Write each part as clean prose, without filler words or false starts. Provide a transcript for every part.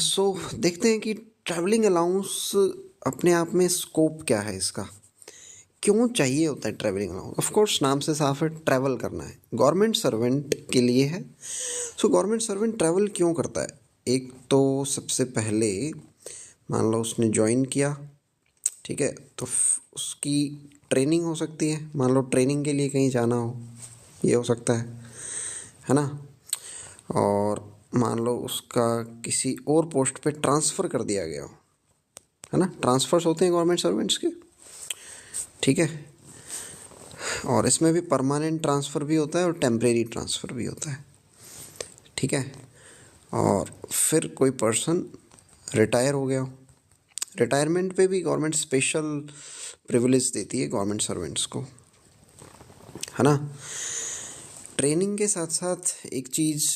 सो देखते हैं कि ट्रैवलिंग अलाउंस अपने आप में स्कोप क्या है इसका, क्यों चाहिए होता है ट्रैवलिंग अलाउंस। ऑफ कोर्स नाम से साफ है, ट्रैवल करना है, गवर्नमेंट सर्वेंट के लिए है। सो गवर्नमेंट सर्वेंट ट्रैवल क्यों करता है? एक तो सबसे पहले मान लो उसने ज्वाइन किया, ठीक है, तो उसकी ट्रेनिंग हो सकती है। मान लो ट्रेनिंग के लिए कहीं जाना हो, ये हो सकता है ना। और मान लो उसका किसी और पोस्ट पे ट्रांसफ़र कर दिया गया हो, है ना। ट्रांसफ़र्स होते हैं गवर्नमेंट सर्वेंट्स के, ठीक है। और इसमें भी परमानेंट ट्रांसफ़र भी होता है और टेम्परेरी ट्रांसफ़र भी होता है, ठीक है। और फिर कोई पर्सन रिटायर हो गया हो, रिटायरमेंट पे भी गवर्नमेंट स्पेशल प्रिविलेज देती है गवर्नमेंट सर्वेंट्स को, है ना। ट्रेनिंग के साथ साथ एक चीज़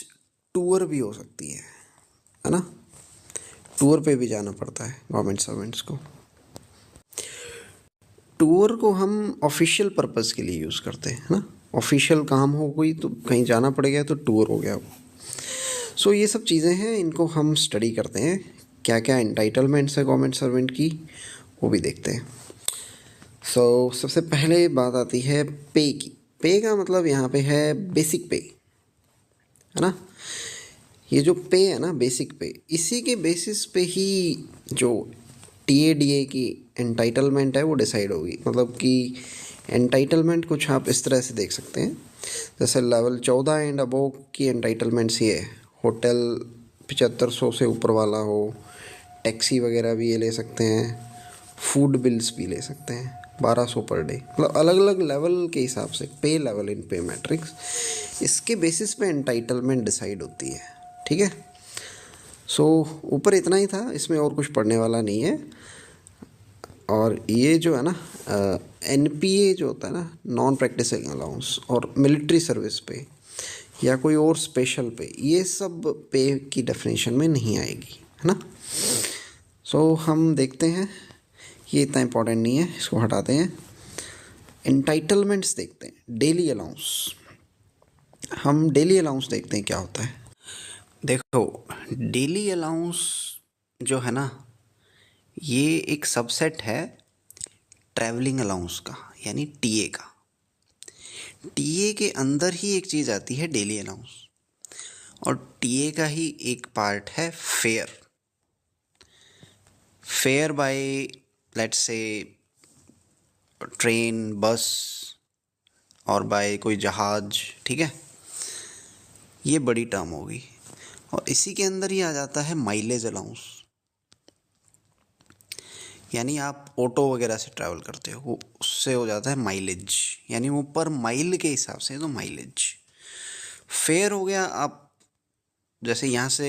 टूर भी हो सकती है ना। टूर पे भी जाना पड़ता है गवर्नमेंट सर्वेंट्स को। टूर को हम ऑफिशियल पर्पस के लिए यूज़ करते हैं, है ना। ऑफिशियल काम हो कोई तो कहीं जाना पड़ेगा तो टूर हो गया वो। सो ये सब चीज़ें हैं, इनको हम स्टडी करते हैं। क्या क्या एंटाइटलमेंट्स है गवर्नमेंट सर्वेंट की, वो भी देखते हैं। सबसे पहले बात आती है पे की। पे का मतलब यहाँ पे है बेसिक पे, है ना। ये जो पे है ना, बेसिक पे, इसी के बेसिस पे ही जो टीएडीए की एंटाइटलमेंट है वो डिसाइड होगी। मतलब कि एंटाइटलमेंट कुछ आप इस तरह से देख सकते हैं, जैसे लेवल 14 एंड अबोव की एंटाइटलमेंट्स ये है। होटल 7500 से ऊपर वाला हो, टैक्सी वगैरह भी ये ले सकते हैं, फूड बिल्स भी ले सकते हैं, 1200 पर डे। मतलब अलग अलग लेवल के हिसाब से पे लेवल इन पे मैट्रिक्स, इसके बेसिस पे एंटाइटलमेंट डिसाइड होती है, ठीक है। ऊपर इतना ही था, इसमें और कुछ पढ़ने वाला नहीं है। और ये जो है ना एनपीए जो होता है ना, नॉन प्रैक्टिसिंग अलाउंस, और मिलिट्री सर्विस पे या कोई और स्पेशल पे, ये सब पे की डेफिनेशन में नहीं आएगी, है ना। हम देखते हैं, ये इतना इम्पोर्टेंट नहीं है, इसको हटाते हैं। एंटाइटलमेंट्स देखते हैं। डेली अलाउंस, हम डेली अलाउंस देखते हैं क्या होता है। देखो, डेली अलाउंस जो है ना, ये एक सबसेट है ट्रैवलिंग अलाउंस का, यानी टीए का। टीए के अंदर ही एक चीज़ आती है डेली अलाउंस, और टीए का ही एक पार्ट है fare. Fare by let's say train, bus, और बाय कोई जहाज, ठीक है। ये बड़ी टर्म होगी। और इसी के अंदर ही आ जाता है माइलेज अलाउंस, यानी आप ऑटो वगैरह से ट्रैवल करते हो, उससे हो जाता है माइलेज, यानी वो पर माइल के हिसाब से तो माइलेज। फेयर हो गया, आप जैसे यहाँ से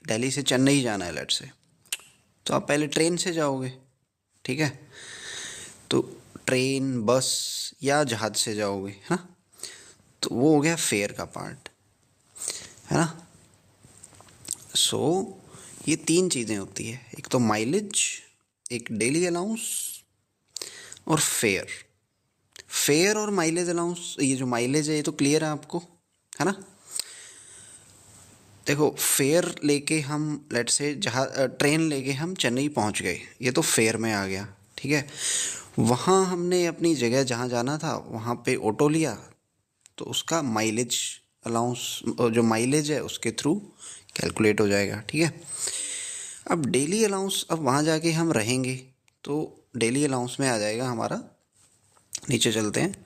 दिल्ली से चेन्नई जाना है लेट से, तो आप पहले ट्रेन से जाओगे, ठीक है। तो ट्रेन, बस या जहाज से जाओगे, है ना। तो वो हो गया फेयर का पार्ट, है ना। ये तीन चीज़ें होती है, एक तो माइलेज, एक डेली अलाउंस और फेयर। फेयर और माइलेज अलाउंस, ये जो माइलेज है ये तो क्लियर है आपको, है ना। देखो, फेयर लेके हम लेट से जहाँ ट्रेन लेके हम चेन्नई पहुँच गए, ये तो फेयर में आ गया, ठीक है। वहाँ हमने अपनी जगह जहाँ जाना था वहाँ पे ऑटो लिया, तो उसका माइलेज अलाउंस, जो माइलेज है उसके थ्रू कैलकुलेट हो जाएगा, ठीक है। अब डेली अलाउंस, अब वहाँ जाके हम रहेंगे तो डेली अलाउंस में आ जाएगा हमारा, नीचे चलते हैं,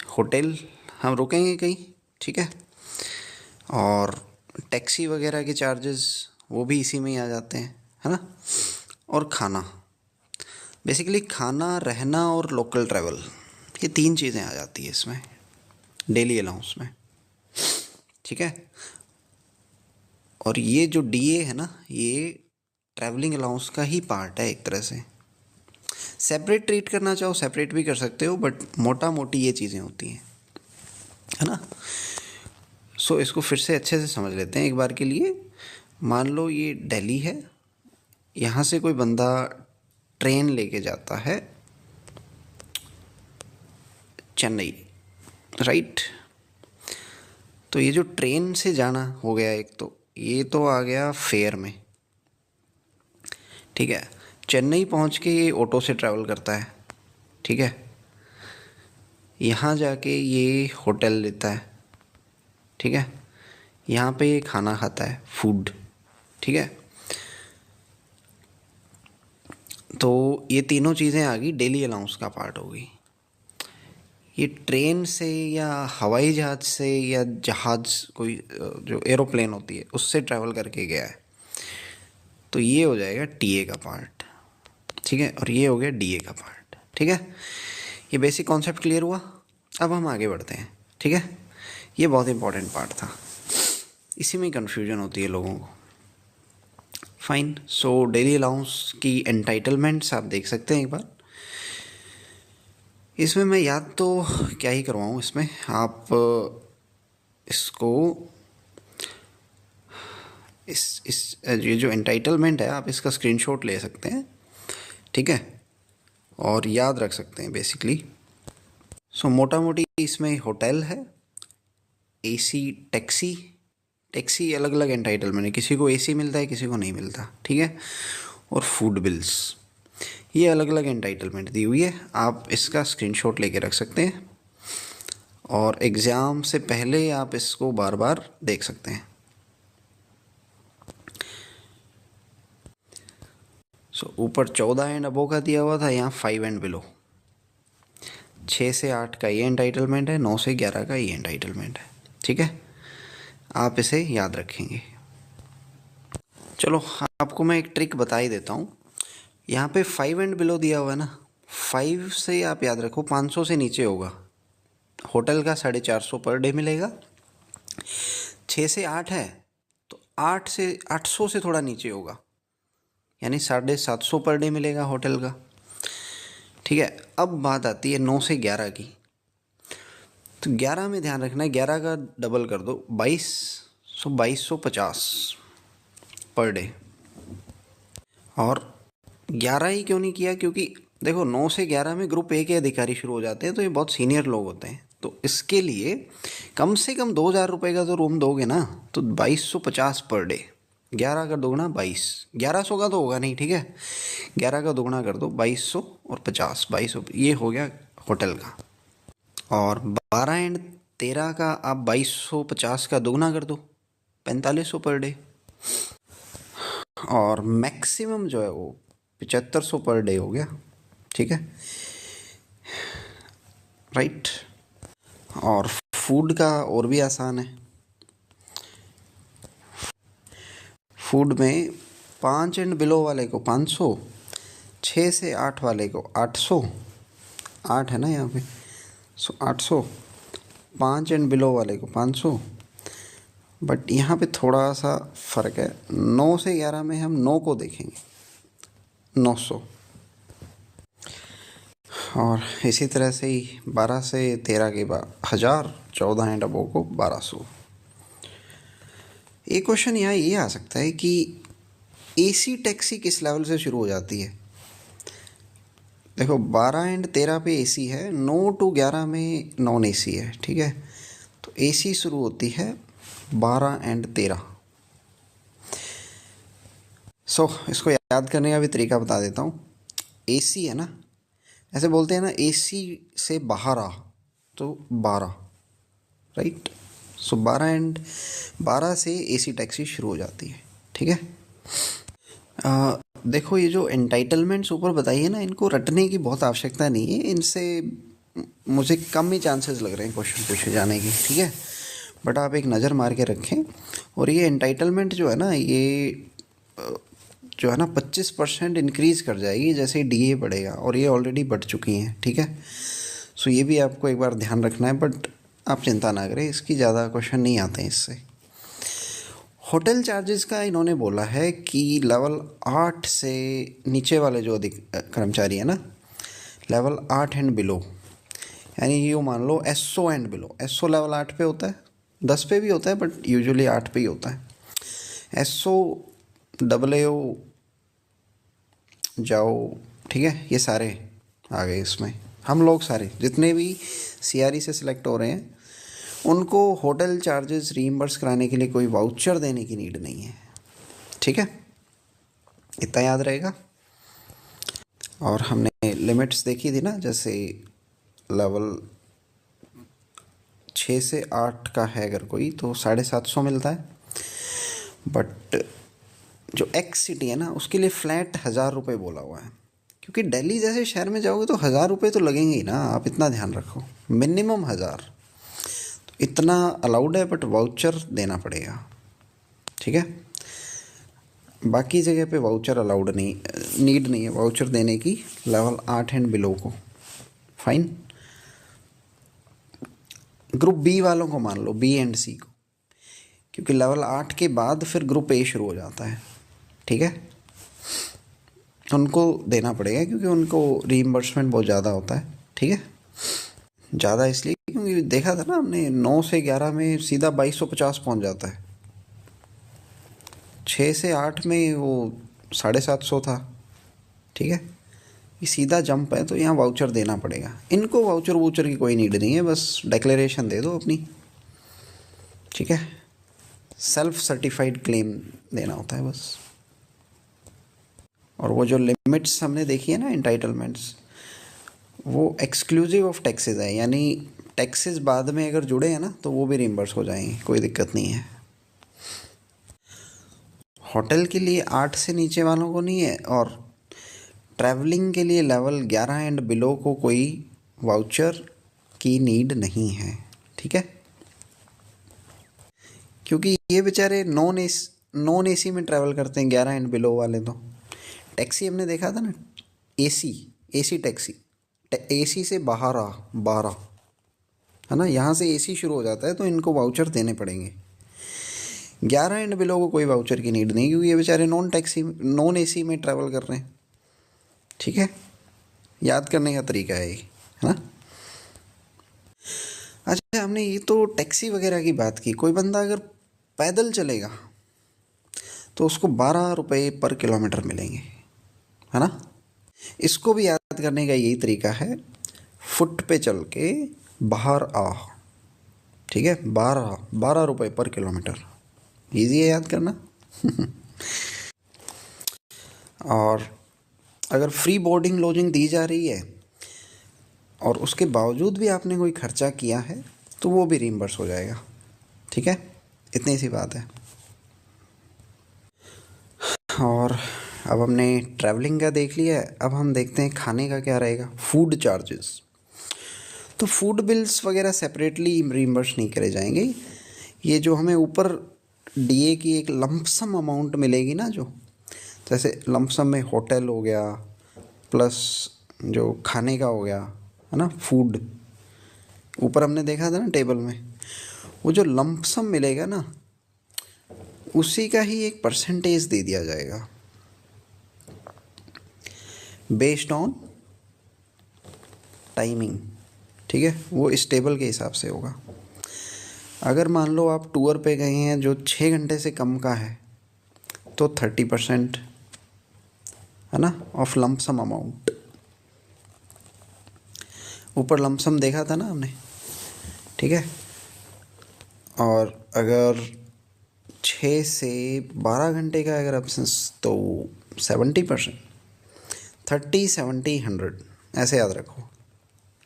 होटल, हम रुकेंगे कहीं, ठीक है। और टैक्सी वगैरह के चार्जेस वो भी इसी में ही आ जाते हैं, है ना। और खाना, बेसिकली खाना, रहना और लोकल ट्रैवल, ये तीन चीज़ें आ जाती है इसमें डेली अलाउंस में, ठीक है। और ये जो डीए है ना, ये ट्रैवलिंग अलाउंस का ही पार्ट है एक तरह से। सेपरेट ट्रीट करना चाहो सेपरेट भी कर सकते हो, बट मोटा मोटी ये चीज़ें होती हैं, है ना। इसको फिर से अच्छे से समझ लेते हैं एक बार के लिए। मान लो ये दिल्ली है, यहाँ से कोई बंदा ट्रेन लेके जाता है चेन्नई, राइट। तो ये जो ट्रेन से जाना हो गया एक, तो ये तो आ गया फेयर में, ठीक है। चेन्नई पहुंच के ये ऑटो से ट्रैवल करता है, ठीक है। यहाँ जाके ये होटल लेता है, ठीक है। यहाँ पे ये खाना खाता है, फूड, ठीक है। तो ये तीनों चीज़ें आ गई, डेली अलाउंस का पार्ट हो गई। ये ट्रेन से या हवाई जहाज़ से या जहाज़ कोई जो एरोप्लेन होती है उससे ट्रैवल करके गया है, तो ये हो जाएगा टीए का पार्ट, ठीक है। और ये हो गया डीए का पार्ट, ठीक है। ये बेसिक कॉन्सेप्ट क्लियर हुआ। अब हम आगे बढ़ते हैं, ठीक है। ये बहुत इंपॉर्टेंट पार्ट था, इसी में कन्फ्यूजन होती है लोगों को। फाइन। सो डेली अलाउंस की एंटाइटलमेंट्स आप देख सकते हैं एक बार। इसमें मैं याद तो क्या ही करवाऊँ, इसमें आप इसको इस ये जो एंटाइटलमेंट है आप इसका स्क्रीनशॉट ले सकते हैं, ठीक है, और याद रख सकते हैं बेसिकली। सो मोटा मोटी इसमें होटल है, एसी, टैक्सी। टैक्सी अलग अलग एंटाइटलमेंट है, किसी को एसी मिलता है, किसी को नहीं मिलता, ठीक है। और फूड बिल्स, ये अलग अलग एंटाइटलमेंट दी हुई है, आप इसका स्क्रीनशॉट लेके रख सकते हैं और एग्ज़ाम से पहले आप इसको बार बार देख सकते हैं। सो ऊपर 14 एंड अबो का दिया हुआ था, यहाँ 5 एंड बिलो। 6 से 8 का ये एंटाइटलमेंट है, 9 से 11 का ये एंटाइटलमेंट है, ठीक है। आप इसे याद रखेंगे। चलो आपको मैं एक ट्रिक बता ही देता हूँ। यहाँ पे 5 एंड बिलो दिया हुआ है ना, 5 से आप याद रखो 500 से नीचे होगा, होटल का 450 पर डे मिलेगा। 6 से 8 है तो 8 से 800 से थोड़ा नीचे होगा, यानी 750 पर डे मिलेगा होटल का, ठीक है। अब बात आती है 9 से 11 की, तो 11 में ध्यान रखना है, 11 का डबल कर दो 22, सो 2250 पर डे। और 11 ही क्यों नहीं किया, क्योंकि देखो 9 से 11 में ग्रुप ए के अधिकारी शुरू हो जाते हैं, तो ये बहुत सीनियर लोग होते हैं, तो इसके लिए कम से कम 2000 का तो रूम दोगे ना, तो 2250 पर डे। 11 का दोगुना 22, 1100 का तो होगा नहीं, ठीक है। 11 का दोगुना कर दो 2200 और 50, 2200, ये हो गया होटल का। और 12 एंड 13 का आप 2250 का दोगुना कर दो 4500 पर डे। और मैक्सिमम जो है वो 7500 पर डे हो गया, ठीक है, राइट। और फूड का और भी आसान है। फूड में 5 एंड बिलो वाले को 500, 6 से 8 वाले को 800, 8 है ना यहाँ पे, सो 800, 5 एंड बिलो वाले को 500। बट यहाँ पे थोड़ा सा फ़र्क है, 9 से 11 में हम 9 को देखेंगे 900, और इसी तरह से ही 12 से 13 के बाद 1000, 14 एंड अबो को 1200। एक क्वेश्चन यहाँ ये आ सकता है कि एसी टैक्सी किस लेवल से शुरू हो जाती है। देखो 12 एंड 13 पे एसी है, 9 टू 11 में नॉन एसी है, ठीक है। तो एसी शुरू होती है 12 एंड 13। इसको याद करने का भी तरीका बता देता हूँ। एसी है ना, ऐसे बोलते हैं ना, एसी से बाहर आ, तो 12, राइट। सो 12 से एसी टैक्सी शुरू हो जाती है, ठीक है। देखो ये जो एंटाइटलमेंट्स ऊपर बताई है ना, इनको रटने की बहुत आवश्यकता नहीं है, इनसे मुझे कम ही चांसेस लग रहे हैं क्वेश्चन पूछे जाने की, ठीक है। बट आप एक नज़र मार के रखें। और ये एंटाइटलमेंट जो है ना, ये जो है ना 25% इंक्रीज़ कर जाएगी जैसे ही डीए बढ़ेगा, और ये ऑलरेडी बढ़ चुकी हैं, ठीक है। सो ये भी आपको एक बार ध्यान रखना है, बट आप चिंता ना करें, इसकी ज़्यादा क्वेश्चन नहीं आते हैं इससे। होटल चार्जेस का इन्होंने बोला है कि लेवल 8 से नीचे वाले जो अधिक कर्मचारी है ना, लेवल 8 एंड बिलो, यानी यूँ मान लो SO and below. SO level 8 पे होता है, 10 पे भी होता है, बट यूजुअली 8 पे ही होता है। एसओ, डबल एओ, जाओ, ठीक है, ये सारे आ गए इसमें। हम लोग सारे जितने भी सीआरई से सिलेक्ट हो रहे हैं उनको होटल चार्जेस रीइंबर्स कराने के लिए कोई वाउचर देने की नीड नहीं है। ठीक है, इतना याद रहेगा। और हमने लिमिट्स देखी थी ना, जैसे लेवल 6 से 8 का है अगर कोई तो 750 मिलता है। बट जो एक्स सिटी है ना, उसके लिए फ्लैट 1000 रुपये बोला हुआ है, क्योंकि दिल्ली जैसे शहर में जाओगे तो 1000 रुपये तो लगेंगे ही ना, आप इतना ध्यान रखो, मिनिमम 1000 तो इतना अलाउड है, बट वाउचर देना पड़ेगा। ठीक है, बाकी जगह पे वाउचर अलाउड नहीं, नीड नहीं है वाउचर देने की लेवल 8 एंड बिलो को। फाइन। ग्रुप बी वालों को मान लो, बी एंड सी को, क्योंकि लेवल 8 के बाद फिर ग्रुप ए शुरू हो जाता है। ठीक है, उनको देना पड़ेगा क्योंकि उनको रीइंबर्समेंट बहुत ज़्यादा होता है। ठीक है, ज़्यादा इसलिए क्योंकि देखा था ना हमने, 9 से 11 में सीधा 2250 पहुंच जाता है, 6 से 8 में वो 750 था। ठीक है, ये सीधा जंप है, तो यहाँ वाउचर देना पड़ेगा। इनको वाउचर वूचर की कोई नीड नहीं है, बस डिक्लेरेशन दे दो अपनी। ठीक है, सेल्फ सर्टिफाइड क्लेम देना होता है बस। और वो जो लिमिट्स हमने देखी है ना, एंटाइटलमेंट्स, वो एक्सक्लूसिव ऑफ टैक्सेस है, यानी टैक्सेस बाद में अगर जुड़े हैं ना तो वो भी रिम्बर्स हो जाएंगे, कोई दिक्कत नहीं है। होटल के लिए 8 से नीचे वालों को नहीं है, और ट्रैवलिंग के लिए लेवल 11 एंड बिलो को कोई वाउचर की नीड नहीं है। ठीक है, क्योंकि ये बेचारे नॉन एसी में ट्रैवल करते हैं 11 एंड बिलो वाले। तो टैक्सी हमने देखा था ना, एसी टैक्सी, एसी से बाहर 12 है ना, यहाँ से एसी शुरू हो जाता है, तो इनको वाउचर देने पड़ेंगे। 11 एंड बिलो को कोई वाउचर की नीड नहीं, क्योंकि ये बेचारे नॉन एसी में ट्रैवल कर रहे हैं। ठीक है, याद करने का तरीका है ये, है ना। अच्छा, हमने ये तो टैक्सी वगैरह की बात की। कोई बंदा अगर पैदल चलेगा तो उसको 12 रुपये पर किलोमीटर मिलेंगे, है ना। इसको भी याद करने का यही तरीका है, फुट पे चल के बाहर आ। ठीक है, 12 रुपये पर किलोमीटर, ईजी है याद करना। और अगर फ्री बोर्डिंग लॉजिंग दी जा रही है और उसके बावजूद भी आपने कोई खर्चा किया है तो वो भी रीइंबर्स हो जाएगा। ठीक है, इतनी सी बात है। और अब हमने ट्रैवलिंग का देख लिया है, अब हम देखते हैं खाने का क्या रहेगा। फूड चार्जेस, तो फूड बिल्स वगैरह सेपरेटली रीइंबर्स नहीं करे जाएंगे। ये जो हमें ऊपर डीए की एक लमसम अमाउंट मिलेगी ना, जो जैसे लमसम में होटल हो गया प्लस जो खाने का हो गया, है ना, फूड, ऊपर हमने देखा था ना टेबल में, वो जो लमसम मिलेगा ना, उसी का ही एक परसेंटेज दे दिया जाएगा बेस्ड ऑन टाइमिंग। ठीक है, वो इस टेबल के हिसाब से होगा। अगर मान लो आप टूर पे गए हैं जो 6 घंटे से कम का है, तो 30%, है ना, ऑफ लमसम अमाउंट। ऊपर लमसम देखा था ना हमने। ठीक है, और अगर 6 से 12 घंटे का अगर एब्सेंस तो 70%, 30, 70, 100 ऐसे याद रखो।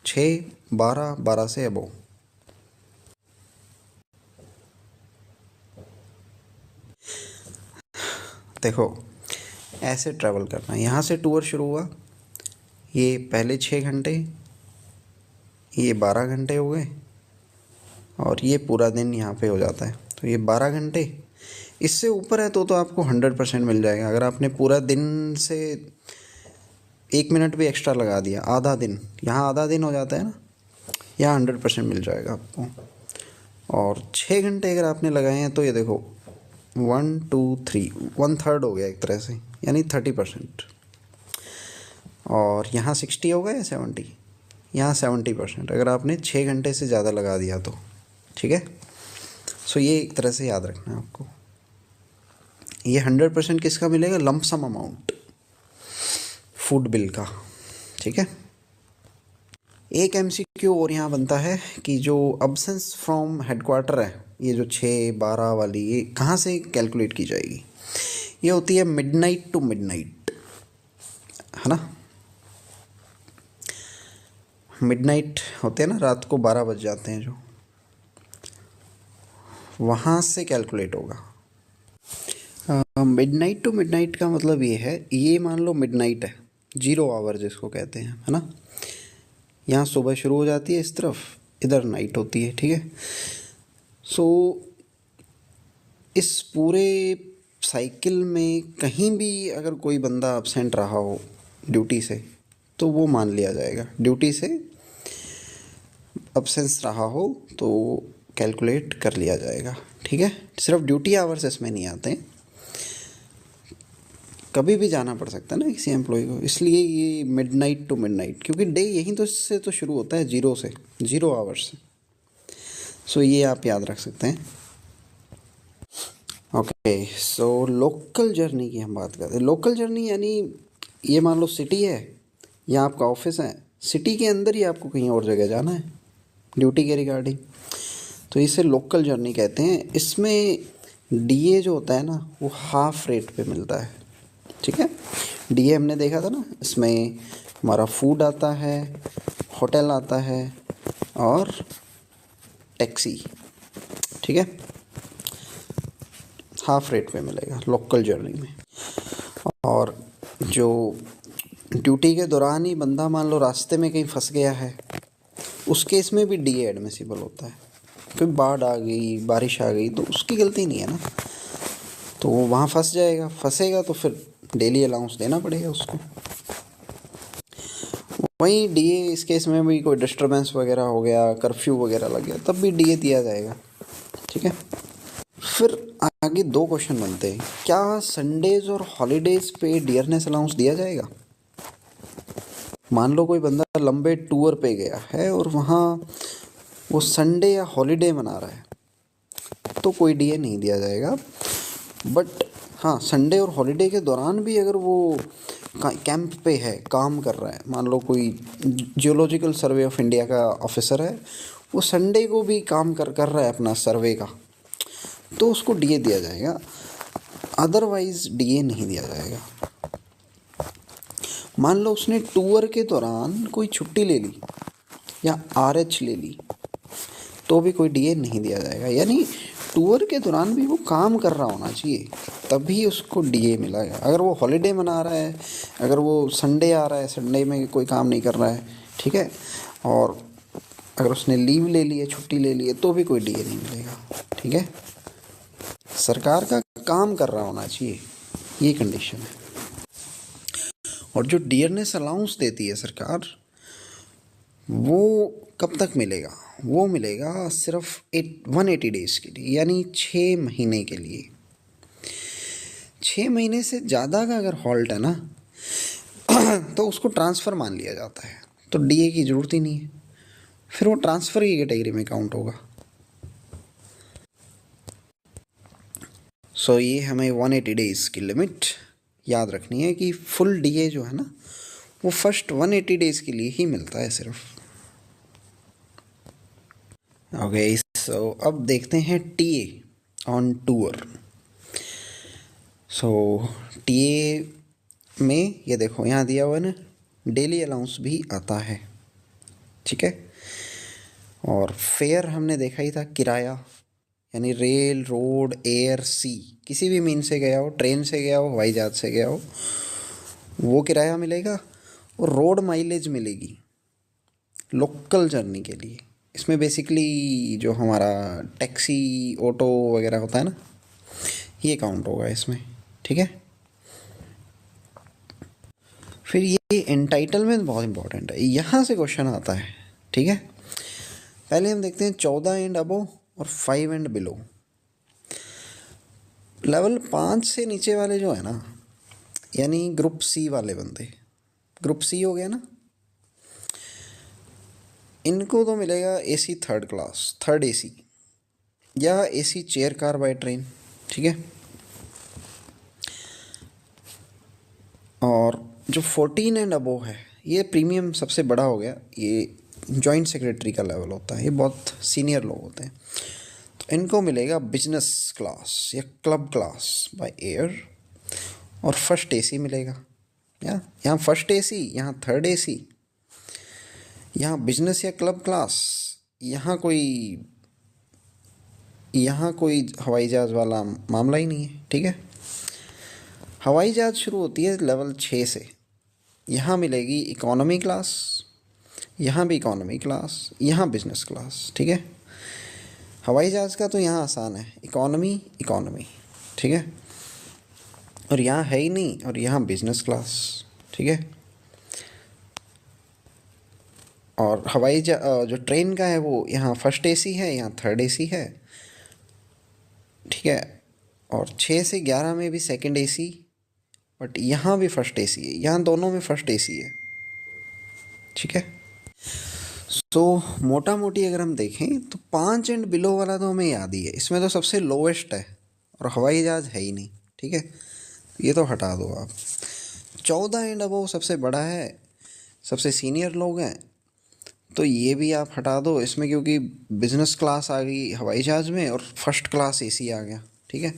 6, 12, 12 से अबो। देखो, ऐसे ट्रैवल करना, यहाँ से टूर शुरू हुआ, ये पहले 6 घंटे, ये 12 घंटे हो गए, और ये पूरा दिन यहाँ पे हो जाता है, तो ये 12 घंटे। इससे ऊपर है तो आपको 100% मिल जाएगा। अगर आपने पूरा दिन से 1 मिनट भी एक्स्ट्रा लगा दिया, आधा दिन, यहाँ आधा दिन हो जाता है ना, यहाँ 100% मिल जाएगा आपको। और 6 घंटे अगर आपने लगाए हैं तो ये देखो 1, 2, 3, 1/3 हो गया एक तरह से, यानी 30%। और यहाँ 60 हो गया या 70, यहाँ 70% अगर आपने 6 घंटे से ज़्यादा लगा दिया तो। ठीक है, सो ये एक तरह से याद रखना है आपको। ये 100% किसका मिलेगा? लमसम अमाउंट फूड बिल का। ठीक है, एक MCQ MCQ और यहाँ बनता है कि जो अब्सेंस फ्रॉम हेडक्वार्टर है, ये जो 6-12 वाली, ये कहाँ से कैलकुलेट की जाएगी? ये होती है मिडनाइट टू मिडनाइट, है ना। मिडनाइट होते हैं ना, रात को 12 बज जाते हैं जो, वहाँ से कैलकुलेट होगा। मिडनाइट टू मिडनाइट का मतलब ये है, ये मान लो मिडनाइट है, 0 आवर जिसको कहते हैं, है ना। यहाँ सुबह शुरू हो जाती है इस तरफ, इधर नाइट होती है, ठीक है। सो इस पूरे साइकिल में कहीं भी अगर कोई बंदा अब्सेंट रहा हो ड्यूटी से, तो वो मान लिया जाएगा। ड्यूटी से अब्सेंस रहा हो तो कैलकुलेट कर लिया जाएगा, ठीक है। सिर्फ ड्यूटी आवर्स इसमें नहीं आते हैं, कभी भी जाना पड़ सकता है ना किसी एम्प्लॉय को, इसलिए ये मिडनाइट टू मिडनाइट, क्योंकि डे यहीं तो से तो शुरू होता है, 0 आवर्स से। सो ये आप याद रख सकते हैं। ओके, सो लोकल जर्नी की हम बात करते हैं। लोकल जर्नी यानी ये मान लो सिटी है या आपका ऑफिस है, सिटी के अंदर ही आपको कहीं और जगह जाना है ड्यूटी के रिगार्डिंग, तो इसे लोकल जर्नी कहते हैं। इसमें DA जो होता है ना, वो हाफ रेट पे मिलता है, ठीक है। DA हमने देखा था ना, इसमें हमारा फूड आता है, होटल आता है और टैक्सी, ठीक है। हाफ रेट पे मिलेगा लोकल जर्नी में। और जो ड्यूटी के दौरान ही बंदा मान लो रास्ते में कहीं फंस गया है, उस केस में भी DA एडमिसिबल होता है। कोई बाढ़ आ गई, बारिश आ गई, तो उसकी गलती नहीं है ना, तो वो वहाँ फंसेगा तो फिर डेली अलाउंस देना पड़ेगा उसको। वहीं DA इस केस में भी कोई डिस्टरबेंस वगैरह हो गया, कर्फ्यू वगैरह लग गया, तब भी DA दिया जाएगा, ठीक है। फिर आगे 2 क्वेश्चन बनते हैं, क्या संडेज और हॉलीडेज पे डियरनेस अलाउंस दिया जाएगा? मान लो कोई बंदा लंबे टूर पे गया है और वहाँ वो संडे या हॉलीडे मना रहा है, तो कोई DA नहीं दिया जाएगा। बट हाँ, संडे और हॉलीडे के दौरान भी अगर वो कैंप पे है, काम कर रहा है, मान लो कोई जियोलॉजिकल सर्वे ऑफ इंडिया का ऑफिसर है, वो संडे को भी काम कर रहा है अपना सर्वे का, तो उसको DA दिया जाएगा, अदरवाइज DA नहीं दिया जाएगा। मान लो उसने टूर के दौरान कोई छुट्टी ले ली या RH ले ली, तो भी कोई DA नहीं दिया जाएगा। यानी टूर के दौरान भी वो काम कर रहा होना चाहिए, तभी उसको DA मिलेगा। अगर वो हॉलीडे मना रहा है, अगर वो संडे आ रहा है, संडे में कोई काम नहीं कर रहा है, ठीक है, और अगर उसने लीव ले ली है, छुट्टी ले ली है, तो भी कोई DA नहीं मिलेगा, ठीक है। सरकार का काम कर रहा होना चाहिए, ये कंडीशन है। और जो डियरनेस अलाउंस देती है सरकार, वो कब तक मिलेगा? वो मिलेगा सिर्फ 180 डेज़ के लिए, यानी 6 महीने के लिए। 6 महीने से ज़्यादा का अगर हॉल्ट है ना, तो उसको ट्रांसफ़र मान लिया जाता है, तो DA की ज़रूरत ही नहीं है, फिर वो ट्रांसफ़र की कैटेगरी में काउंट होगा। सो ये हमें 180 डेज़ की लिमिट याद रखनी है कि फुल DA जो है ना, वो फर्स्ट 180 डेज़ के लिए ही मिलता है सिर्फ। ओके, सो अब देखते हैं TA on tour. So TA में ये देखो यहाँ दिया हुआ है ना, डेली अलाउंस भी आता है, ठीक है। और फेयर हमने देखा ही था, किराया, यानी रेल, रोड, एयर, सी, किसी भी मीन से गया हो, ट्रेन से गया हो, हवाई जहाज से गया हो, वो किराया मिलेगा। और रोड माइलेज मिलेगी लोकल जर्नी के लिए। इसमें बेसिकली जो हमारा टैक्सी, ऑटो वगैरह होता है ना, ये काउंट होगा इसमें, ठीक है। फिर ये एंटाइटलमेंट बहुत इंपॉर्टेंट है, यहाँ से क्वेश्चन आता है, ठीक है। पहले हम देखते हैं 14 एंड अबो और 5 एंड बिलो। लेवल 5 से नीचे वाले जो है ना, यानी ग्रुप C वाले बंदे, ग्रुप C हो गया ना, इनको तो मिलेगा AC third class, third AC, या AC chair car by train, ठीक है। और जो 14 एंड अबो है, ये प्रीमियम सबसे बड़ा हो गया, ये जॉइंट सेक्रेटरी का लेवल होता है, ये बहुत सीनियर लोग होते हैं। तो इनको मिलेगा बिजनेस क्लास या क्लब क्लास बाय एयर, और फर्स्ट एसी मिलेगा। यहाँ फर्स्ट एसी, यहाँ थर्ड एसी, यहाँ बिजनेस या क्लब क्लास, यहाँ कोई हवाई जहाज़ वाला मामला ही नहीं है, ठीक है। हवाई जहाज़ शुरू होती है लेवल 6 से। यहाँ मिलेगी इकोनॉमी क्लास, यहाँ भी इकोनॉमी क्लास, यहाँ बिजनेस क्लास, ठीक है। हवाई जहाज़ का तो यहाँ आसान है, इकोनॉमी इकोनॉमी, ठीक है। और यहाँ है ही नहीं, और यहाँ बिजनेस क्लास, ठीक है। और जो ट्रेन का है वो यहाँ फर्स्ट एसी है, यहाँ थर्ड एसी है, ठीक है। और 6 से 11 में भी सेकंड एसी, बट यहाँ भी फर्स्ट एसी है, यहाँ दोनों में फर्स्ट एसी है, ठीक है। तो मोटा मोटी अगर हम देखें तो 5 एंड बिलो वाला तो हमें याद ही है, इसमें तो सबसे लोवेस्ट है और हवाई जहाज़ है ही नहीं, ठीक है। ये तो हटा दो आप। 14 एंड अबव सबसे बड़ा है, सबसे सीनियर लोग हैं, तो ये भी आप हटा दो इसमें, क्योंकि बिजनेस क्लास आ गई हवाई जहाज़ में और फर्स्ट क्लास एसी आ गया, ठीक है।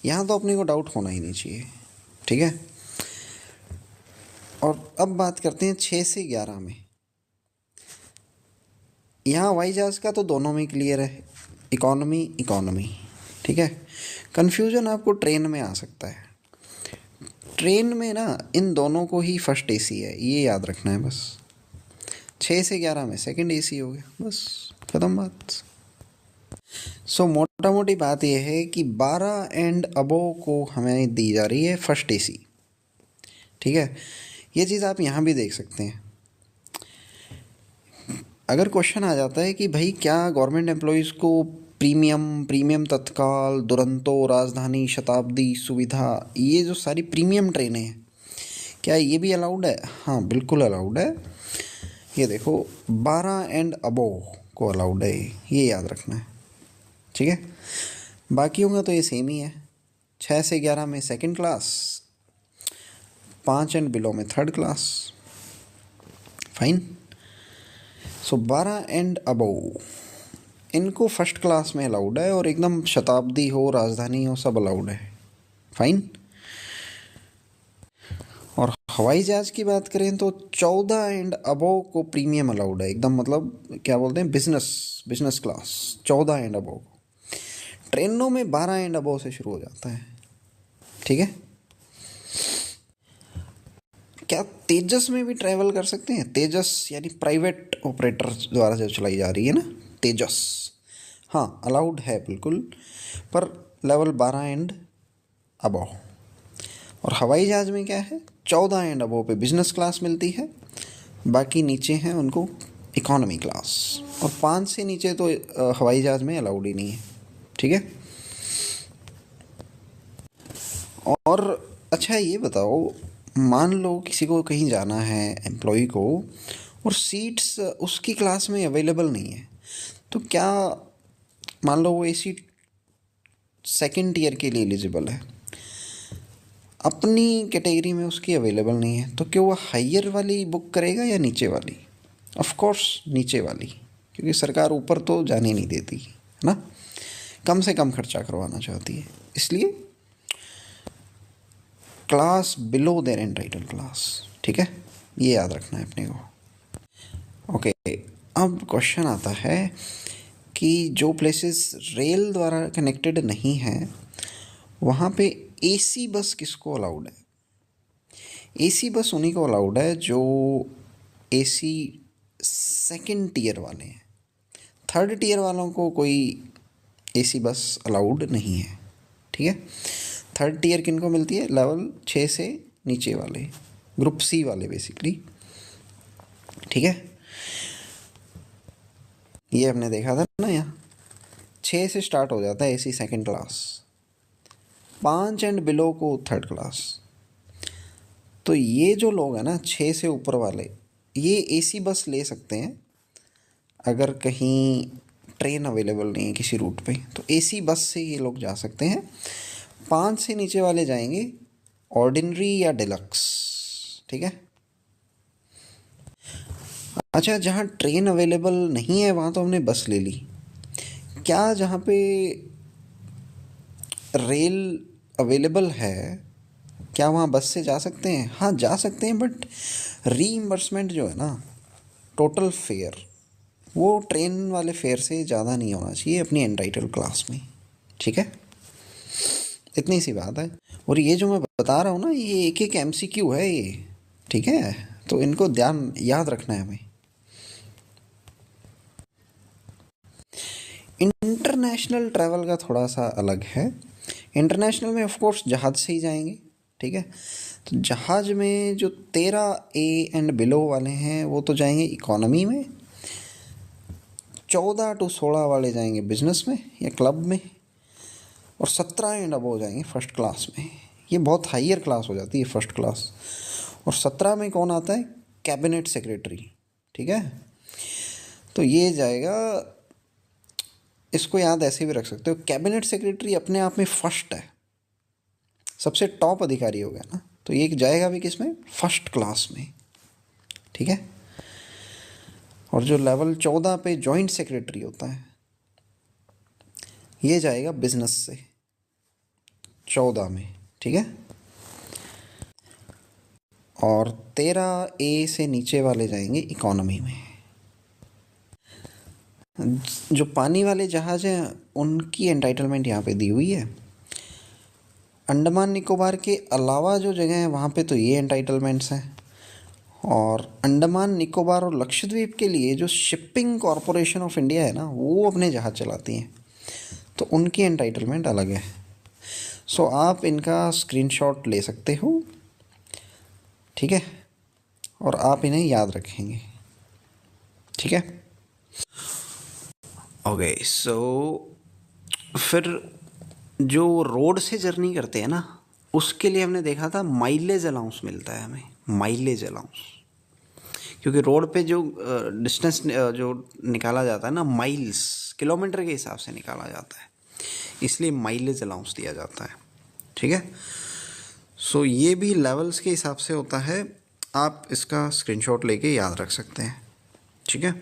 यहाँ तो अपने को डाउट होना ही नहीं चाहिए, ठीक है। और अब बात करते हैं 6 से 11 में। यहाँ हवाई जहाज़ का तो दोनों में क्लियर है, इकोनॉमी इकोनॉमी, ठीक है। कन्फ्यूज़न आपको ट्रेन में आ सकता है। ट्रेन में ना इन दोनों को ही फर्स्ट एसी है, ये याद रखना है बस। 6 से 11 में सेकंड एसी हो गया, बस ख़त्म बात। सो मोटा मोटी बात यह है कि 12 एंड अबो को हमें दी जा रही है फर्स्ट एसी, ठीक है। ये चीज़ आप यहाँ भी देख सकते हैं। अगर क्वेश्चन आ जाता है कि भाई क्या गवर्नमेंट एम्प्लॉयज़ को प्रीमियम तत्काल, दुरंतो, राजधानी, शताब्दी, सुविधा, ये जो सारी प्रीमियम ट्रेनें हैं, क्या ये भी अलाउड है? हाँ बिल्कुल अलाउड है। ये देखो 12 एंड अबोव को अलाउड है, ये याद रखना है, ठीक है। बाकियों का तो ये सेम ही है। 6 से 11 में सेकंड क्लास, 5 एंड बिलो में third class, fine. So 12 and above इनको फर्स्ट क्लास में अलाउड है, और एकदम शताब्दी हो, राजधानी हो, सब अलाउड है, फाइन। और हवाई जहाज़ की बात करें तो 14 एंड अबोव को प्रीमियम अलाउड है एकदम, मतलब क्या बोलते हैं, बिजनेस क्लास 14 एंड अबोव। ट्रेनों में 12 एंड अबोव से शुरू हो जाता है, ठीक है। क्या तेजस में भी ट्रैवल कर सकते हैं? तेजस यानी प्राइवेट ऑपरेटर द्वारा जो चलाई जा रही है ना तेजस, हाँ अलाउड है बिल्कुल, पर लेवल 12 एंड अबोव। और हवाई जहाज़ में क्या है, 14 एंड अबोव पे बिजनेस क्लास मिलती है, बाकी नीचे हैं उनको इकोनॉमी क्लास, और 5 से नीचे तो हवाई जहाज़ में अलाउड ही नहीं है, ठीक है। और अच्छा ये बताओ, मान लो किसी को कहीं जाना है एम्प्लॉय को, और सीट्स उसकी क्लास में अवेलेबल नहीं है, तो क्या, मान लो वो एसी सेकंड टियर के लिए एलिजिबल है, अपनी कैटेगरी में उसकी अवेलेबल नहीं है, तो क्या वो हायर वाली बुक करेगा या नीचे वाली? ऑफ कोर्स नीचे वाली, क्योंकि सरकार ऊपर तो जाने नहीं देती है ना, कम से कम खर्चा करवाना चाहती है, इसलिए class below their entitle class, ठीक है। ये याद रखना है अपने को। ओके, अब क्वेश्चन आता है कि जो प्लेसेस रेल द्वारा कनेक्टेड नहीं हैं वहाँ पे एसी बस किसको अलाउड है? एसी बस उन्हीं को अलाउड है जो एसी सेकंड टियर वाले हैं। थर्ड टियर वालों को कोई एसी बस अलाउड नहीं है, ठीक है। थर्ड टियर किनको मिलती है? लेवल 6 से नीचे वाले, ग्रुप सी वाले बेसिकली, ठीक है। ये हमने देखा था ना, यहाँ 6 से स्टार्ट हो जाता है AC second class, 5 and below को थर्ड क्लास। तो ये जो लोग हैं ना 6 से ऊपर वाले, ये एसी बस ले सकते हैं अगर कहीं ट्रेन अवेलेबल नहीं है किसी रूट पे, तो एसी बस से ये लोग जा सकते हैं। 5 से नीचे वाले जाएंगे ऑर्डिनरी या डिलक्स, ठीक है। अच्छा, जहाँ ट्रेन अवेलेबल नहीं है वहाँ तो हमने बस ले ली, क्या जहाँ पे रेल अवेलेबल है क्या वहाँ बस से जा सकते हैं? हाँ जा सकते हैं, बट रीइंबर्समेंट जो है ना, टोटल फेयर, वो ट्रेन वाले फेयर से ज़्यादा नहीं होना चाहिए अपनी एंटाइटल क्लास में। ठीक है, इतनी सी बात है। और ये जो मैं बता रहा हूँ ना, ये एक एक एमसीक्यू है ये, ठीक है, तो इनको ध्यान याद रखना है हमें। इंटरनेशनल ट्रैवल का थोड़ा सा अलग है। इंटरनेशनल में ऑफ कोर्स जहाज़ से ही जाएंगे, ठीक है। तो जहाज़ में जो 13A एंड बिलो वाले हैं वो तो जाएंगे इकोनॉमी में, 14 to 16 वाले जाएंगे बिजनेस में या क्लब में, और 17 एंड अबव जाएंगे फर्स्ट क्लास में। ये बहुत हाइयर क्लास हो जाती है फर्स्ट क्लास। और 17 में कौन आता है? कैबिनेट सेक्रेटरी, ठीक है। तो ये जाएगा, इसको याद ऐसे भी रख सकते हो, कैबिनेट सेक्रेटरी अपने आप में फर्स्ट है, सबसे टॉप अधिकारी हो गया ना, तो ये जाएगा भी किस में? फर्स्ट क्लास में, ठीक है। और जो लेवल 14 पे जॉइंट सेक्रेटरी होता है, ये जाएगा बिजनेस से 14 में, ठीक है। और 13A से नीचे वाले जाएंगे इकोनॉमी में। जो पानी वाले जहाज हैं उनकी एंटाइटलमेंट यहाँ पे दी हुई है। अंडमान निकोबार के अलावा जो जगह है वहाँ पे तो ये एंटाइटलमेंट्स हैं। और अंडमान निकोबार और लक्षद्वीप के लिए जो शिपिंग कॉरपोरेशन ऑफ इंडिया है ना, वो अपने जहाज़ चलाती हैं, तो उनकी एंटाइटलमेंट अलग है। सो आप इनका स्क्रीनशॉट ले सकते हो, ठीक है, और आप इन्हें याद रखेंगे, ठीक है। ओके, सो फिर जो रोड से जर्नी करते हैं ना, उसके लिए हमने देखा था माइलेज अलाउंस मिलता है हमें, माइलेज अलाउंस, क्योंकि रोड पे जो डिस्टेंस जो निकाला जाता है ना, माइल्स, किलोमीटर के हिसाब से निकाला जाता है, इसलिए माइलेज अलाउंस दिया जाता है, ठीक है। सो ये भी लेवल्स के हिसाब से होता है, आप इसका स्क्रीनशॉट लेके याद रख सकते हैं, ठीक है।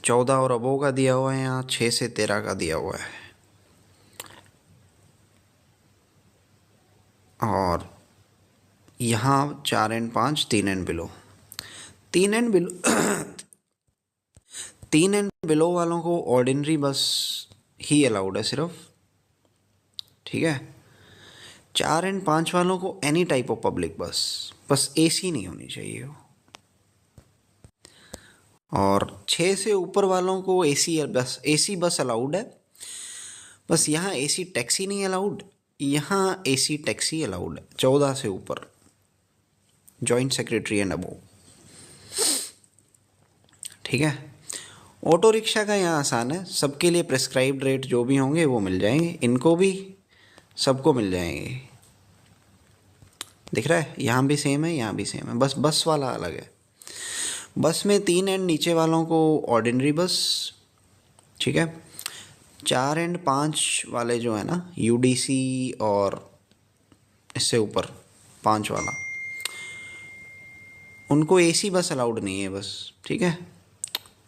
14 और अबोव का दिया हुआ है, यहाँ 6 से 13 का दिया हुआ है। और यहाँ 4 and 5, 3 and below, 3 and below 3 and below वालों को ऑर्डिनरी बस ही अलाउड है सिर्फ, ठीक है। 4 एंड 5 वालों को एनी टाइप ऑफ पब्लिक बस, बस एसी नहीं होनी चाहिए हो। और 6 से ऊपर वालों को एसी बस अलाउड है, बस यहाँ एसी टैक्सी नहीं अलाउड, यहाँ एसी टैक्सी अलाउड है 14 से ऊपर, जॉइंट सेक्रेटरी एंड अबोव, ठीक है। ऑटो रिक्शा का यहाँ आसान है, सबके लिए प्रेस्क्राइब्ड रेट जो भी होंगे वो मिल जाएंगे, इनको भी सबको मिल जाएंगे। दिख रहा है, यहाँ भी सेम है, यहाँ भी सेम है, बस बस वाला अलग है। बस में 3 एंड नीचे वालों को ऑर्डिनरी बस, ठीक है। 4 एंड 5 वाले जो है ना, यूडीसी और इससे ऊपर 5 वाला, उनको एसी बस अलाउड नहीं है बस, ठीक है।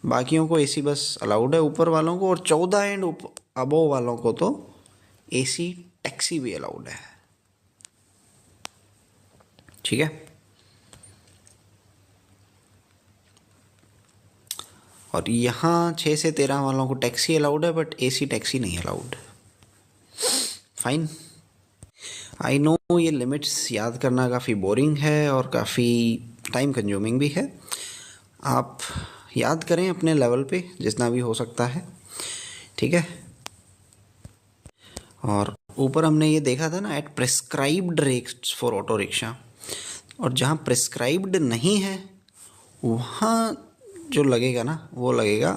बाकियों को एसी बस अलाउड है ऊपर वालों को, और 14 एंड अबोव वालों को तो एसी टैक्सी भी अलाउड है, ठीक है। और यहाँ 6 से 13 वालों को टैक्सी अलाउड है, बट एसी टैक्सी नहीं अलाउड। फाइन, आई नो ये लिमिट्स याद करना काफ़ी बोरिंग है और काफ़ी टाइम कंज्यूमिंग भी है, आप याद करें अपने लेवल पे जितना भी हो सकता है, ठीक है। और ऊपर हमने ये देखा था ना, at prescribed rates for auto rickshaw, और जहाँ प्रेस्क्राइब्ड नहीं है वहाँ जो लगेगा ना, वो लगेगा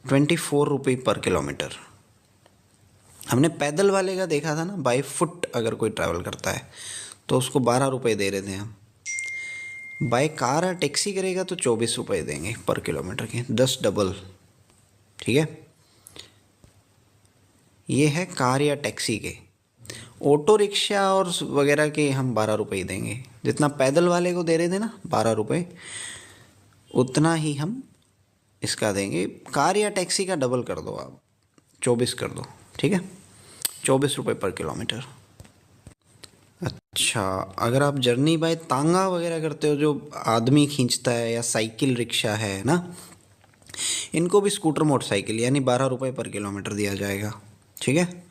24 रुपये पर किलोमीटर। हमने पैदल वाले का देखा था ना, बाई फुट अगर कोई ट्रैवल करता है तो उसको 12 रुपये दे रहे थे हम, बाय कार या टैक्सी करेगा तो 24 रुपये देंगे पर किलोमीटर के, 10 डबल, ठीक है। ये है कार या टैक्सी के। ऑटो रिक्शा और वगैरह के हम 12 रुपये ही देंगे, जितना पैदल वाले को दे रहे थे ना 12 रुपये, उतना ही हम इसका देंगे। कार या टैक्सी का डबल कर दो आप, 24 कर दो, ठीक है, 24 रुपये पर किलोमीटर। अच्छा, अगर आप जर्नी बाय तांगा वगैरह करते हो, जो आदमी खींचता है, या साइकिल रिक्शा है ना, इनको भी स्कूटर मोटरसाइकिल यानी 12 रुपये पर किलोमीटर दिया जाएगा, ठीक है।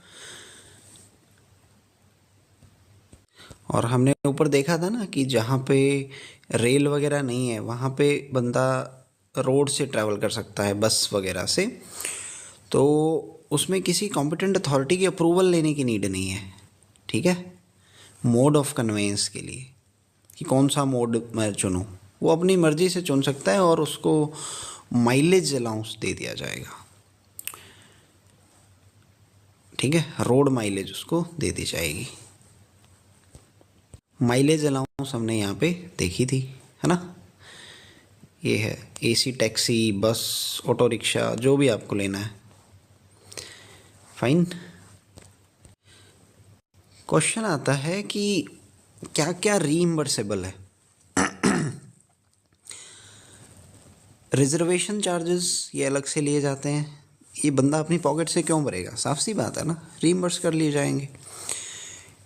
और हमने ऊपर देखा था ना कि जहाँ पे रेल वगैरह नहीं है वहाँ पे बंदा रोड से ट्रैवल कर सकता है, बस वगैरह से, तो उसमें किसी कॉम्पिटेंट अथॉरिटी की अप्रूवल लेने की नीड नहीं है, ठीक है। मोड ऑफ कन्वेंस के लिए कि कौन सा मोड मैं चुनूँ, वो अपनी मर्ज़ी से चुन सकता है, और उसको माइलेज अलाउंस दे दिया जाएगा, ठीक है, रोड माइलेज उसको दे दी जाएगी। माइलेज अलाउंस हमने यहाँ पे देखी थी, है ना, ये है एसी टैक्सी, बस, ऑटो रिक्शा, जो भी आपको लेना है। फाइन। क्वेश्चन आता है कि क्या क्या रीइंबर्सेबल है। रिजर्वेशन चार्जेस ये अलग से लिए जाते हैं, ये बंदा अपनी पॉकेट से क्यों भरेगा, साफ सी बात है ना, रीइंबर्स कर लिए जाएंगे।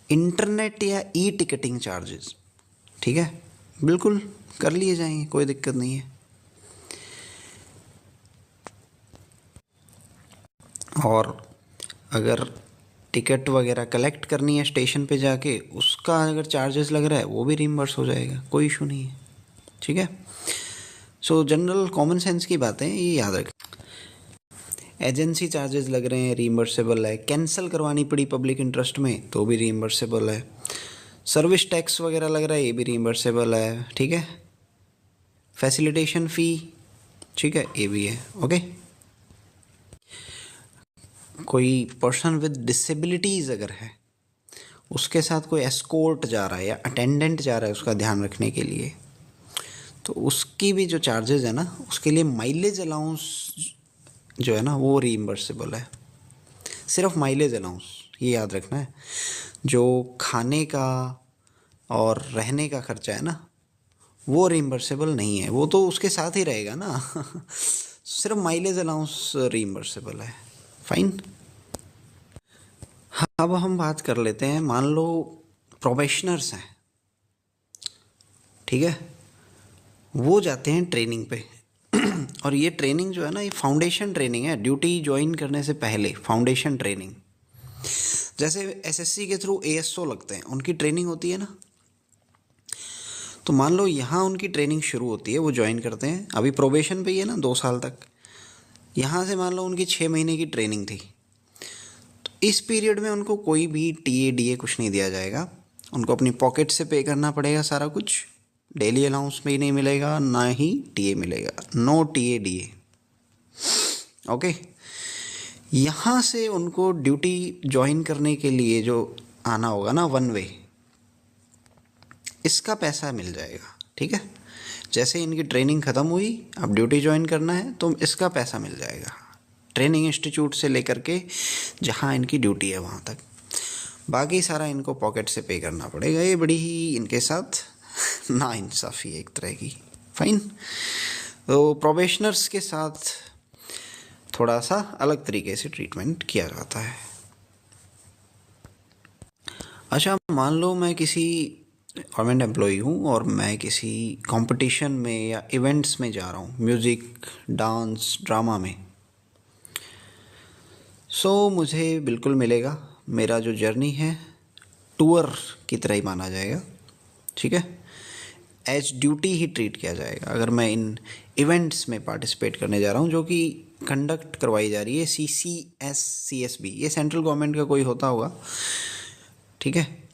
इंटरनेट या ई टिकटिंग चार्जेस, ठीक है, बिल्कुल कर लिए जाएंगे, कोई दिक्कत नहीं है। और अगर टिकट वगैरह कलेक्ट करनी है स्टेशन पे जाके, उसका अगर चार्जेस लग रहा है वो भी रीइंबर्स हो जाएगा, कोई इशू नहीं है, ठीक है। सो जनरल कॉमन सेंस की बातें ये याद रखें। एजेंसी चार्जेस लग रहे हैं, रीइंबर्सेबल है। कैंसिल करवानी पड़ी पब्लिक इंटरेस्ट में तो भी रीइंबर्सेबल है। सर्विस टैक्स वगैरह लग रहा है, ये भी रीइंबर्सेबल है, ठीक है। फैसिलिटेशन फ़ी, ठीक है, ये भी है, ओके। कोई पर्सन विद डिसेबिलिटीज़ अगर है, उसके साथ कोई एस्कॉर्ट जा रहा है या अटेंडेंट जा रहा है उसका ध्यान रखने के लिए, तो उसकी भी जो चार्जेस है ना, उसके लिए माइलेज अलाउंस जो है ना वो रीइंबर्सेबल है। सिर्फ माइलेज अलाउंस, ये याद रखना है। जो खाने का और रहने का खर्चा है ना, वो रीइंबर्सेबल नहीं है, वो तो उसके साथ ही रहेगा ना। सिर्फ माइलेज अलाउंस रीइंबर्सेबल है। फाइन। हाँ, अब हम बात कर लेते हैं, मान लो प्रोबेशनर्स हैं, ठीक है, वो जाते हैं ट्रेनिंग पे। और ये ट्रेनिंग जो है ना, ये फाउंडेशन ट्रेनिंग है, ड्यूटी ज्वाइन करने से पहले फाउंडेशन ट्रेनिंग। जैसे एसएससी के थ्रू एएसओ लगते हैं, उनकी ट्रेनिंग होती है ना, तो मान लो यहाँ उनकी ट्रेनिंग शुरू होती है, वो ज्वाइन करते हैं, अभी प्रोबेशन पे ही है ना 2 साल तक। यहाँ से मान लो उनकी 6 महीने की ट्रेनिंग थी, तो इस पीरियड में उनको कोई भी टीए डीए कुछ नहीं दिया जाएगा, उनको अपनी पॉकेट से पे करना पड़ेगा सारा कुछ। डेली अलाउंस में ही नहीं मिलेगा, ना ही टीए मिलेगा, नो टीए डीए, ओके। यहाँ से उनको ड्यूटी ज्वाइन करने के लिए जो आना होगा ना, 1 वे, इसका पैसा मिल जाएगा, ठीक है। जैसे इनकी ट्रेनिंग ख़त्म हुई, अब ड्यूटी ज्वाइन करना है तो इसका पैसा मिल जाएगा, ट्रेनिंग इंस्टीट्यूट से लेकर के जहाँ इनकी ड्यूटी है वहाँ तक। बाकी सारा इनको पॉकेट से पे करना पड़ेगा। ये बड़ी ही इनके साथ नाइंसाफ़ी है एक तरह की। फाइन। तो प्रोबेशनर्स के साथ थोड़ा सा अलग तरीके से ट्रीटमेंट किया जाता है। अच्छा, मान लो मैं किसी गवर्नमेंट एम्प्लॉई हूँ और मैं किसी कंपटीशन में या इवेंट्स में जा रहा हूँ, म्यूज़िक, डांस, ड्रामा में। सो मुझे बिल्कुल मिलेगा, मेरा जो जर्नी है टूर की तरह ही माना जाएगा, ठीक है। एज ड्यूटी ही ट्रीट किया जाएगा अगर मैं इन इवेंट्स में पार्टिसिपेट करने जा रहा हूँ, जो कि कंडक्ट करवाई जा रही है CCS CSB, ये सेंट्रल गवर्नमेंट का कोई होता होगा, ठीक है।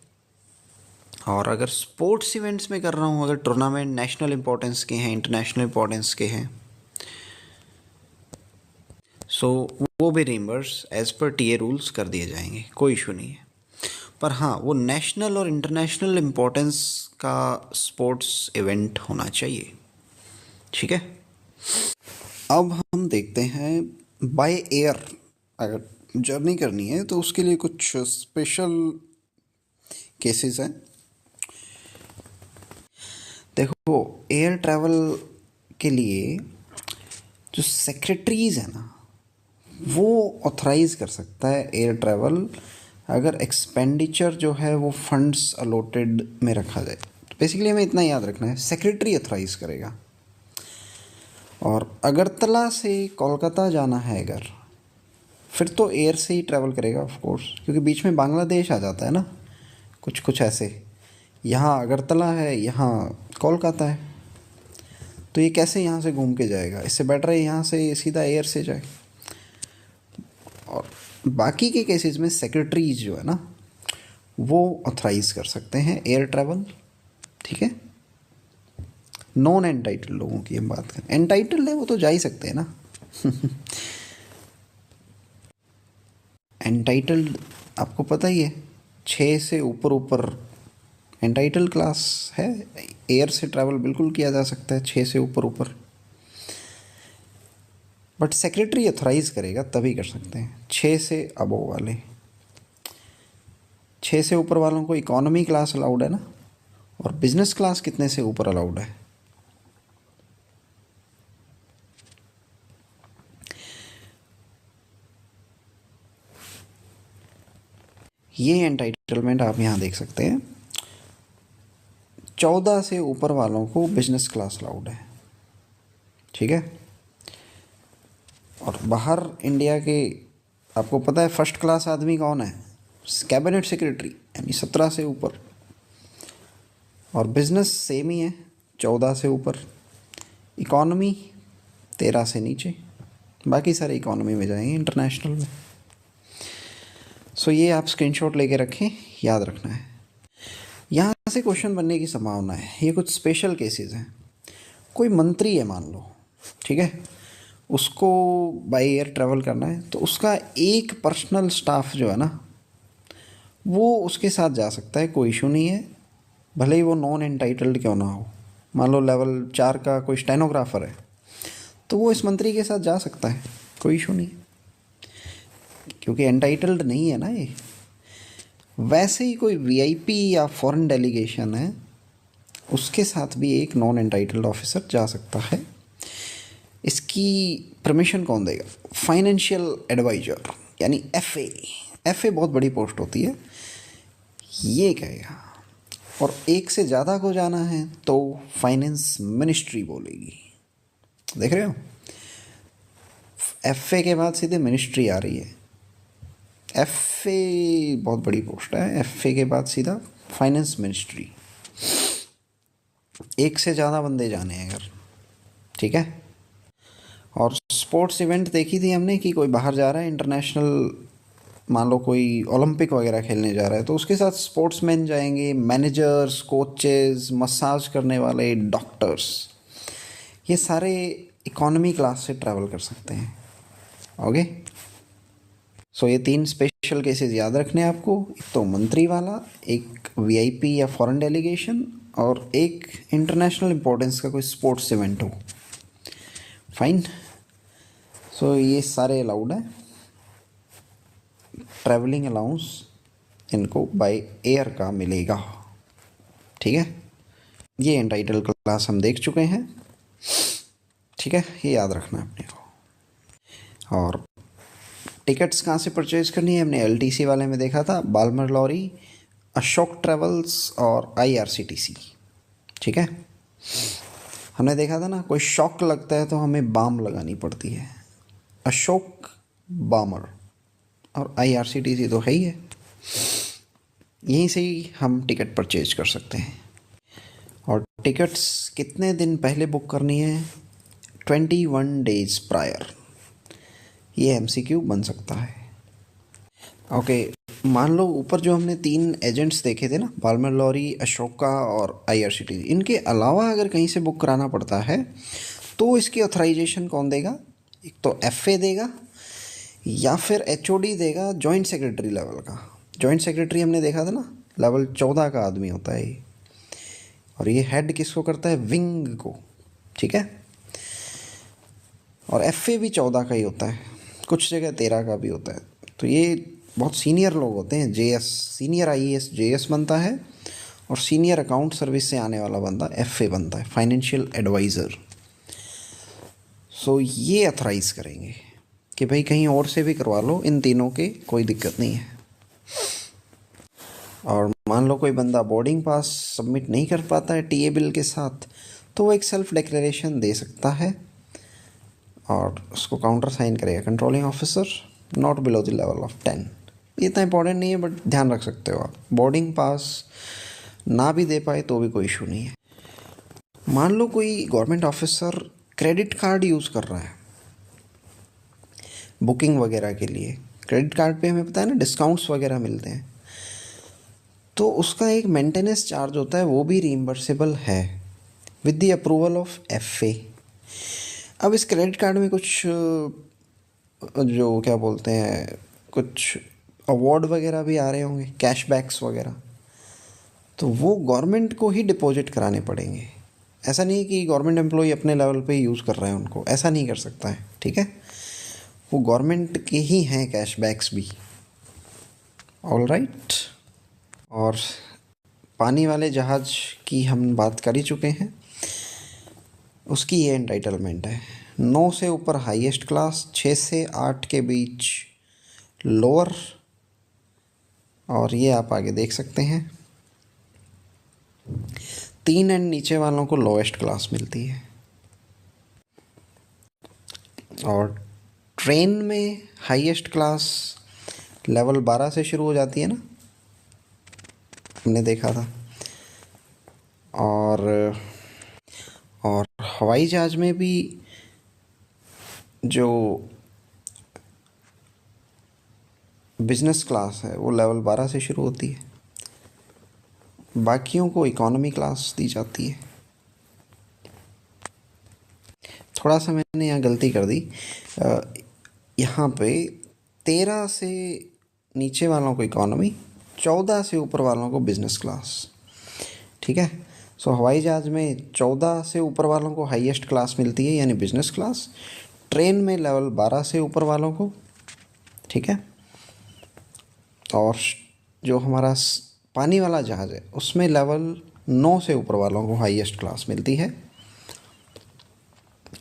और अगर स्पोर्ट्स इवेंट्स में कर रहा हूँ, अगर टूर्नामेंट नेशनल इंपॉर्टेंस के हैं, इंटरनेशनल इंपॉर्टेंस के हैं, सो वो भी reimburse as per TA rules कर दिए जाएंगे, कोई इशू नहीं है। पर हाँ, वो नेशनल और इंटरनेशनल इम्पोर्टेंस का स्पोर्ट्स इवेंट होना चाहिए, ठीक है। अब हम देखते हैं बाय एयर अगर जर्नी करनी है तो उसके लिए कुछ स्पेशल केसेस हैं। देखो, एयर ट्रैवल के लिए जो सेक्रेटरीज है ना, वो ऑथराइज कर सकता है एयर ट्रैवल, अगर एक्सपेंडिचर जो है वो फंड्स अलॉटेड में रखा जाए। तो बेसिकली हमें इतना याद रखना है, सेक्रेटरी ऑथराइज करेगा। और अगरतला से कोलकाता जाना है अगर, फिर तो एयर से ही ट्रैवल करेगा ऑफ कोर्स, क्योंकि बीच में बांग्लादेश आ जाता है ना, कुछ कुछ ऐसे। यहाँ अगरतला है, यहाँ कोलकाता है, तो ये कैसे यहाँ से घूम के जाएगा? इससे बेटर है यहाँ से सीधा एयर से जाए। और बाकी के केसेस में सेक्रेटरीज जो है ना, वो ऑथराइज कर सकते हैं एयर ट्रैवल, ठीक है। नॉन एंटाइटल्ड लोगों की हम बात करें, एंटाइटल्ड है वो तो जा ही सकते हैं ना। एंटाइटल्ड आपको पता ही है, 6 से ऊपर ऊपर एंटाइटल्ड क्लास है। एयर से ट्रैवल बिल्कुल किया जा सकता है 6 से ऊपर ऊपर, बट सेक्रेटरी ऑथराइज करेगा तभी कर सकते हैं 6 से अबव वाले। 6 से ऊपर वालों को इकोनॉमी क्लास अलाउड है ना, और बिजनेस क्लास कितने से ऊपर अलाउड है? ये एंटाइटलमेंट आप यहाँ देख सकते हैं, 14 से ऊपर वालों को बिजनेस क्लास अलाउड है, ठीक है। और बाहर इंडिया के आपको पता है फर्स्ट क्लास आदमी कौन है? कैबिनेट सेक्रेटरी, यानी 17 से ऊपर। और बिजनेस सेम ही है, 14 से ऊपर। इकॉनमी 13 से नीचे, बाकी सारे इकॉनमी में जाएंगे, इंटरनेशनल में। सो ये आप स्क्रीनशॉट लेके रखें, याद रखना है। यहाँ से क्वेश्चन बनने की संभावना है। ये कुछ स्पेशल केसेस हैं। कोई मंत्री है मान लो, ठीक है, उसको बाय एयर ट्रैवल करना है, तो उसका एक पर्सनल स्टाफ जो है ना, वो उसके साथ जा सकता है, कोई इशू नहीं है, भले ही वो नॉन एंटाइटल्ड क्यों ना हो। मान लो लेवल 4 का कोई स्टेनोग्राफर है, तो वो इस मंत्री के साथ जा सकता है, कोई इशू नहीं, क्योंकि एंटाइटल्ड नहीं है ना ये। वैसे ही कोई वीआईपी या फॉरेन डेलीगेशन है, उसके साथ भी एक नॉन एंटाइटल्ड ऑफिसर जा सकता है। इसकी परमिशन कौन देगा? फाइनेंशियल एडवाइजर, यानी एफए। एफए बहुत बड़ी पोस्ट होती है, ये कहेगा। और एक से ज़्यादा को जाना है तो फाइनेंस मिनिस्ट्री बोलेगी। देख रहे हो, एफए के बाद सीधे मिनिस्ट्री आ रही है। एफए बहुत बड़ी पोस्ट है, एफए के बाद सीधा फाइनेंस मिनिस्ट्री। एक से ज़्यादा बंदे जाने हैं अगर, ठीक है। और स्पोर्ट्स इवेंट देखी थी हमने कि कोई बाहर जा रहा है इंटरनेशनल, मान लो कोई ओलंपिक वगैरह खेलने जा रहा है, तो उसके साथ स्पोर्ट्समैन जाएंगे, मैनेजर्स, कोचेस, मसाज करने वाले, डॉक्टर्स, ये सारे इकोनॉमी क्लास से ट्रैवल कर सकते हैं। ओके, सो ये 3 स्पेशल केसेस याद रखने हैं आपको। एक तो मंत्री वाला, एक वीआईपी या फॉरेन डेलीगेशन, और एक इंटरनेशनल इम्पोर्टेंस का कोई स्पोर्ट्स इवेंट हो। फाइन, सो ये सारे अलाउड है। ट्रैवलिंग अलाउंस इनको बाय एयर का मिलेगा, ठीक है। ये एंटाइटल क्लास हम देख चुके हैं, ठीक है, ये याद रखना है अपने को। और टिकट्स कहाँ से परचेज करनी है? हमने एलटीसी वाले में देखा था, बाल्मर लॉरी, अशोक ट्रेवल्स और आईआरसीटीसी, ठीक है। हमने देखा था ना, कोई शॉक लगता है तो हमें बाम लगानी पड़ती है, अशोक, बामर और आईआरसीटीसी तो है ही है। यहीं से ही हम टिकट परचेज कर सकते हैं। और टिकट्स कितने दिन पहले बुक करनी है? 21 डेज प्रायर। ये एमसीक्यू बन सकता है। ओके, मान लो ऊपर जो हमने 3 एजेंट्स देखे थे ना, बाल्मर लॉरी, अशोका और आईआरसीटीसी, इनके अलावा अगर कहीं से बुक कराना पड़ता है तो इसकी ऑथराइजेशन कौन देगा? एक तो एफए देगा या फिर एचओडी देगा, जॉइंट सेक्रेटरी लेवल का। जॉइंट सेक्रेटरी हमने देखा था ना, लेवल 14 का आदमी होता है ये। और ये हेड किसको करता है? विंग को, ठीक है। और एफए भी 14 का ही होता है, कुछ जगह 13 का भी होता है। तो ये बहुत सीनियर लोग होते हैं, जेएस, सीनियर आईएएस जेएस बनता है, और सीनियर अकाउंट सर्विस से आने वाला बंदा एफए बनता है, फाइनेंशियल एडवाइज़र। सो ये अथराइज करेंगे कि भाई कहीं और से भी करवा लो, इन तीनों के कोई दिक्कत नहीं है। और मान लो कोई बंदा बोर्डिंग पास सबमिट नहीं कर पाता है टीए बिल के साथ, तो वो एक सेल्फ डिक्लेरेशन दे सकता है और उसको काउंटर साइन करेगा controlling officer, not below the level of 10। इतना इंपॉर्टेंट नहीं है, बट ध्यान रख सकते हो आप। बोर्डिंग पास ना भी दे पाए तो भी कोई इशू नहीं है। मान लो कोई government officer credit card use कर रहा है बुकिंग वगैरह के लिए, क्रेडिट कार्ड पे हमें पता है ना डिस्काउंट्स वगैरह मिलते हैं, तो उसका एक मेंटेनेंस चार्ज होता है, वो भी रीइंबर्सेबल है with the approval of FA. अब इस क्रेडिट कार्ड में कुछ जो क्या बोलते हैं, कुछ अवार्ड वगैरह भी आ रहे होंगे, कैशबैक्स वगैरह, तो वो गवर्नमेंट को ही डिपॉजिट कराने पड़ेंगे। ऐसा नहीं कि गवर्नमेंट एम्प्लॉय अपने लेवल पे यूज़ कर रहा है उनको, ऐसा नहीं कर सकता है, ठीक है। वो गवर्नमेंट के ही हैं कैशबैक्स भी। All right. और पानी वाले जहाज़ की हम बात कर ही चुके हैं, उसकी ये एंटाइटलमेंट है। 9 से ऊपर हाईएस्ट क्लास, 6 से 8 के बीच लोअर, और ये आप आगे देख सकते हैं 3 एंड नीचे वालों को लोएस्ट क्लास मिलती है। और ट्रेन में हाईएस्ट क्लास लेवल 12 से शुरू हो जाती है ना, हमने देखा था। और हवाई जहाज़ में भी जो बिज़नेस क्लास है वो लेवल 12 से शुरू होती है, बाकियों को इकोनॉमी क्लास दी जाती है। थोड़ा सा मैंने यहाँ गलती कर दी, यहाँ पे 13 से नीचे वालों को इकोनॉमी, 14 से ऊपर वालों को बिज़नेस क्लास, ठीक है। सो हवाई जहाज़ में 14 से ऊपर वालों को हाईएस्ट क्लास मिलती है, यानी बिज़नेस क्लास। ट्रेन में लेवल 12 से ऊपर वालों को, ठीक है। और जो हमारा पानी वाला जहाज़ है उसमें लेवल 9 से ऊपर वालों को हाईएस्ट क्लास मिलती है,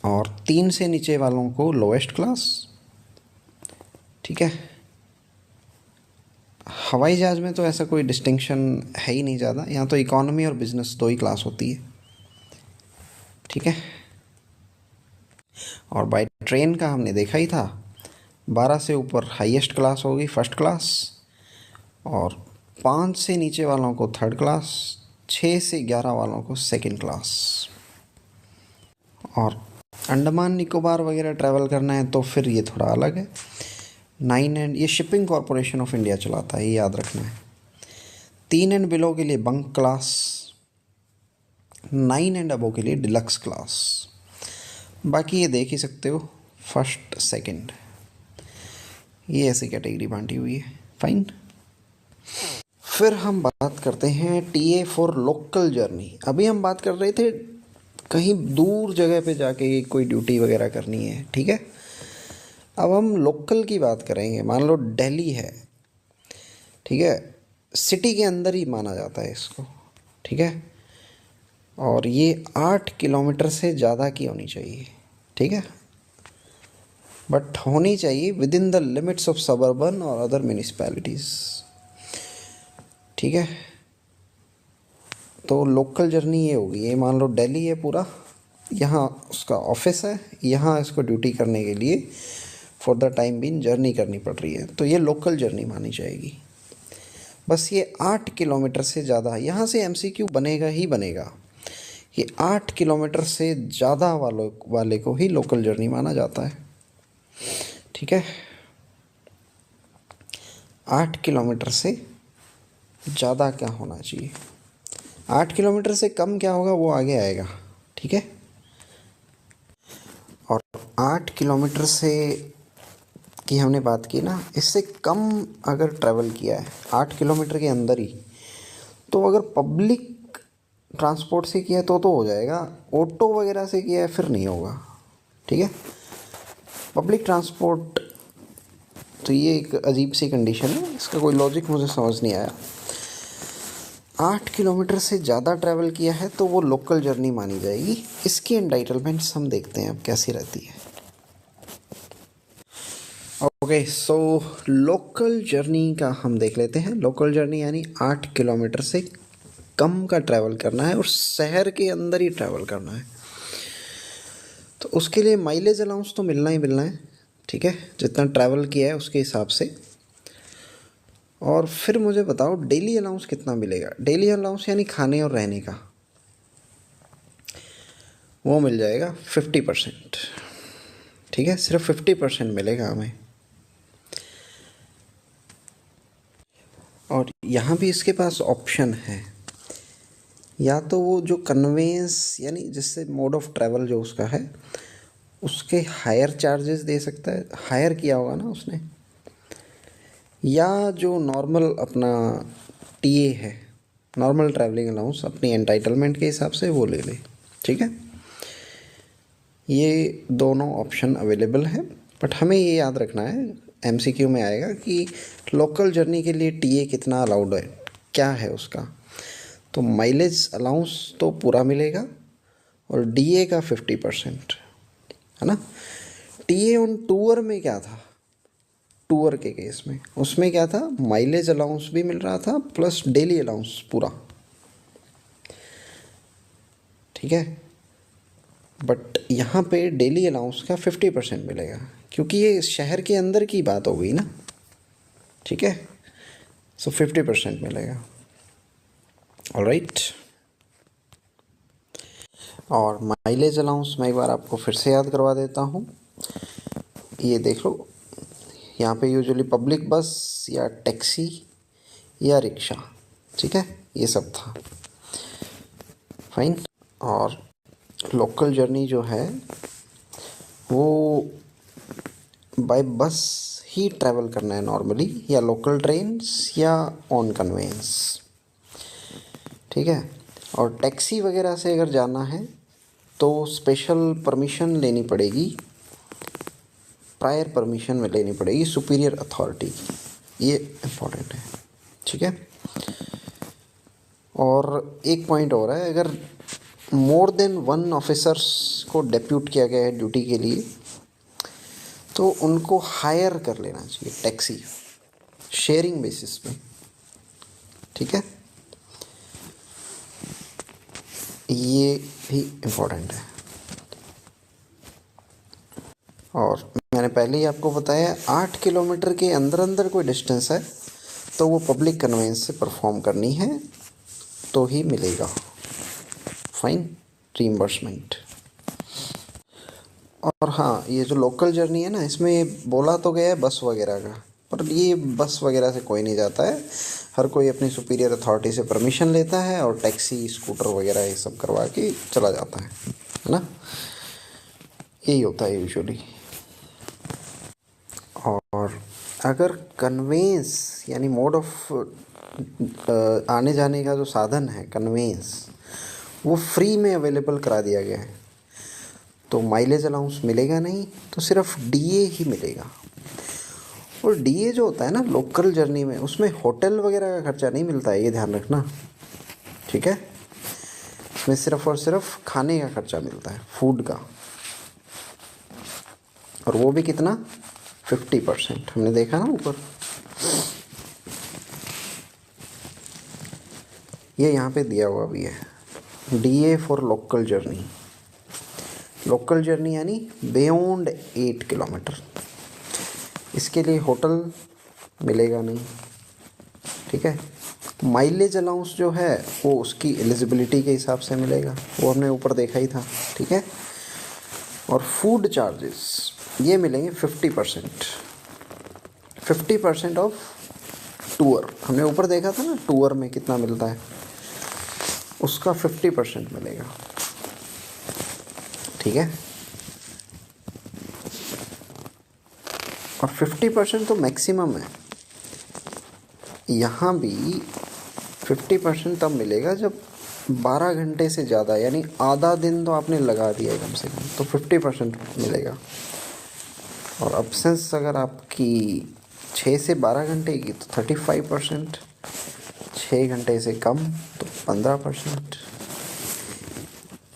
और 3 से नीचे वालों को लोएस्ट क्लास, ठीक है। हवाई जहाज़ में तो ऐसा कोई डिस्टिंक्शन है ही नहीं ज़्यादा, यहाँ तो इकोनॉमी और बिज़नेस 2 ही क्लास होती है, ठीक है। और बाय ट्रेन का हमने देखा ही था, 12 से ऊपर हाईएस्ट क्लास होगी फर्स्ट क्लास, और 5 से नीचे वालों को थर्ड क्लास, 6 से 11 वालों को सेकंड क्लास। और अंडमान निकोबार वगैरह ट्रैवल करना है तो फिर ये थोड़ा अलग है। 9 एंड, ये शिपिंग कॉरपोरेशन ऑफ इंडिया चलाता है, ये याद रखना है। 3 एंड बिलो के लिए बंक क्लास, 9 एंड अबो के लिए डिलक्स क्लास। बाकी ये देख ही सकते हो, फर्स्ट सेकंड, ये ऐसी कैटेगरी बांटी हुई है, फाइन। फिर हम बात करते हैं टीए फॉर लोकल जर्नी। अभी हम बात कर रहे थे कहीं दूर जगह पे जाके कोई ड्यूटी वगैरह करनी है, ठीक है। अब हम लोकल की बात करेंगे। मान लो दिल्ली है, ठीक है, सिटी के अंदर ही माना जाता है इसको, ठीक है। और ये 8 किलोमीटर से ज़्यादा की होनी चाहिए, ठीक है, बट होनी चाहिए with in the limits of suburban और अदर म्यूनिसिपैलिटीज़, ठीक है। तो लोकल जर्नी ये होगी, ये मान लो दिल्ली है पूरा, यहाँ उसका ऑफिस है, यहाँ इसको ड्यूटी करने के लिए for the time being journey करनी पड़ रही है, तो ये लोकल जर्नी मानी जाएगी। बस ये 8 किलोमीटर से ज़्यादा, यहाँ से एमसीक्यू बनेगा ही बनेगा। ये 8 किलोमीटर से ज़्यादा वाले को ही लोकल जर्नी माना जाता है, ठीक है। 8 किलोमीटर से ज़्यादा क्या होना चाहिए, 8 किलोमीटर से कम क्या होगा वो आगे आएगा, ठीक है। और 8 किलोमीटर से की हमने बात की ना, इससे कम अगर ट्रैवल किया है 8 किलोमीटर के अंदर ही, तो अगर पब्लिक ट्रांसपोर्ट से किया है तो हो जाएगा, ऑटो वगैरह से किया है फिर नहीं होगा, ठीक है। पब्लिक ट्रांसपोर्ट तो ये एक अजीब सी कंडीशन है, इसका कोई लॉजिक मुझे समझ नहीं आया। 8 किलोमीटर से ज़्यादा ट्रैवल किया है तो वो लोकल जर्नी मानी जाएगी। इसकी एंटाइटलमेंट्स हम देखते हैं अब कैसी रहती है। ओके, सो लोकल जर्नी का हम देख लेते हैं। लोकल जर्नी यानी 8 किलोमीटर से कम का ट्रैवल करना है और शहर के अंदर ही ट्रैवल करना है। तो उसके लिए माइलेज अलाउंस तो मिलना ही मिलना है, ठीक है, जितना ट्रैवल किया है उसके हिसाब से। और फिर मुझे बताओ डेली अलाउंस कितना मिलेगा। डेली अलाउंस यानी खाने और रहने का, वो मिल जाएगा 50%, ठीक है, सिर्फ 50% मिलेगा हमें। और यहाँ भी इसके पास ऑप्शन है, या तो वो जो कन्वेंस यानी जिससे मोड ऑफ ट्रैवल जो उसका है उसके हायर चार्जेस दे सकता है, हायर किया होगा ना उसने, या जो नॉर्मल अपना टीए है, नॉर्मल ट्रैवलिंग अलाउंस, अपनी एंटाइटलमेंट के हिसाब से वो ले ले, ठीक है। ये दोनों ऑप्शन अवेलेबल है, बट हमें ये याद रखना है, एमसीक्यू में आएगा कि लोकल जर्नी के लिए टीए कितना अलाउड है, क्या है उसका। तो माइलेज अलाउंस तो पूरा मिलेगा और डीए का 50%, है ना। टीए ऑन टूर में क्या था, टूर के केस में उसमें क्या था, माइलेज अलाउंस भी मिल रहा था प्लस डेली अलाउंस पूरा, ठीक है। बट यहाँ पे डेली अलाउंस का 50% मिलेगा, क्योंकि ये शहर के अंदर की बात हो गई ना, ठीक है। सो 50% मिलेगा, ऑलराइट। और माइलेज अलाउंस मैं एक बार आपको फिर से याद करवा देता हूँ। ये देख लो, यहाँ पे यूजुअली पब्लिक बस या टैक्सी या रिक्शा, ठीक है, ये सब था, फाइन। और लोकल जर्नी जो है वो बाय बस ही ट्रैवल करना है नॉर्मली, या लोकल ट्रेन्स या ऑन कन्वेंस, ठीक है। और टैक्सी वगैरह से अगर जाना है तो स्पेशल परमिशन लेनी पड़ेगी, प्रायर परमिशन में लेनी पड़ेगी सुपीरियर अथॉरिटी की, ये इम्पोर्टेंट है, ठीक है। और एक पॉइंट और है, अगर मोर देन 1 ऑफिसर्स को डेप्यूट किया गया है ड्यूटी के लिए तो उनको हायर कर लेना चाहिए टैक्सी, शेयरिंग बेसिस पे, ठीक है। ये भी इम्पोर्टेंट है। और मैंने पहले ही आपको बताया 8 किलोमीटर के अंदर अंदर कोई डिस्टेंस है तो वो पब्लिक कन्वेंस से परफॉर्म करनी है तो ही मिलेगा, फाइन, रीइंबर्समेंट। और हाँ, ये जो लोकल जर्नी है ना, इसमें बोला तो गया है बस वगैरह का, पर ये बस वगैरह से कोई नहीं जाता है, हर कोई अपनी सुपीरियर अथॉरिटी से परमिशन लेता है और टैक्सी स्कूटर वगैरह ये सब करवा के चला जाता है ना, यही होता है यूजुअली। और अगर कन्वेंस यानी मोड ऑफ आने जाने का जो साधन है कन्वेंस, वो फ्री में अवेलेबल करा दिया गया है तो माइलेज अलाउंस मिलेगा नहीं, तो सिर्फ डीए ही मिलेगा। और डीए जो होता है ना लोकल जर्नी में, उसमें होटल वगैरह का खर्चा नहीं मिलता है, ये ध्यान रखना, ठीक है। इसमें सिर्फ और सिर्फ खाने का खर्चा मिलता है, फूड का, और वो भी कितना, 50%, हमने देखा ना ऊपर। ये यहाँ पे दिया हुआ भी है, DA for local journey. Local journey यानी बियॉन्ड 8 किलोमीटर, इसके लिए होटल मिलेगा नहीं, ठीक है। माइलेज अलाउंस जो है वो उसकी एलिजिबिलिटी के हिसाब से मिलेगा, वो हमने ऊपर देखा ही था, ठीक है। और फूड चार्जेस ये मिलेंगे 50%, 50% ऑफ टूर, हमने ऊपर देखा था ना टूर में कितना मिलता है, उसका 50% मिलेगा, ठीक है। और 50% तो मैक्सिमम है, यहाँ भी 50% तब मिलेगा जब 12 घंटे से ज़्यादा, यानी आधा दिन तो आपने लगा दिया है कम से कम, तो 50% मिलेगा। और अब्सेंस अगर आपकी 6 से 12 घंटे की तो 35%, 6 घंटे से कम तो 15%।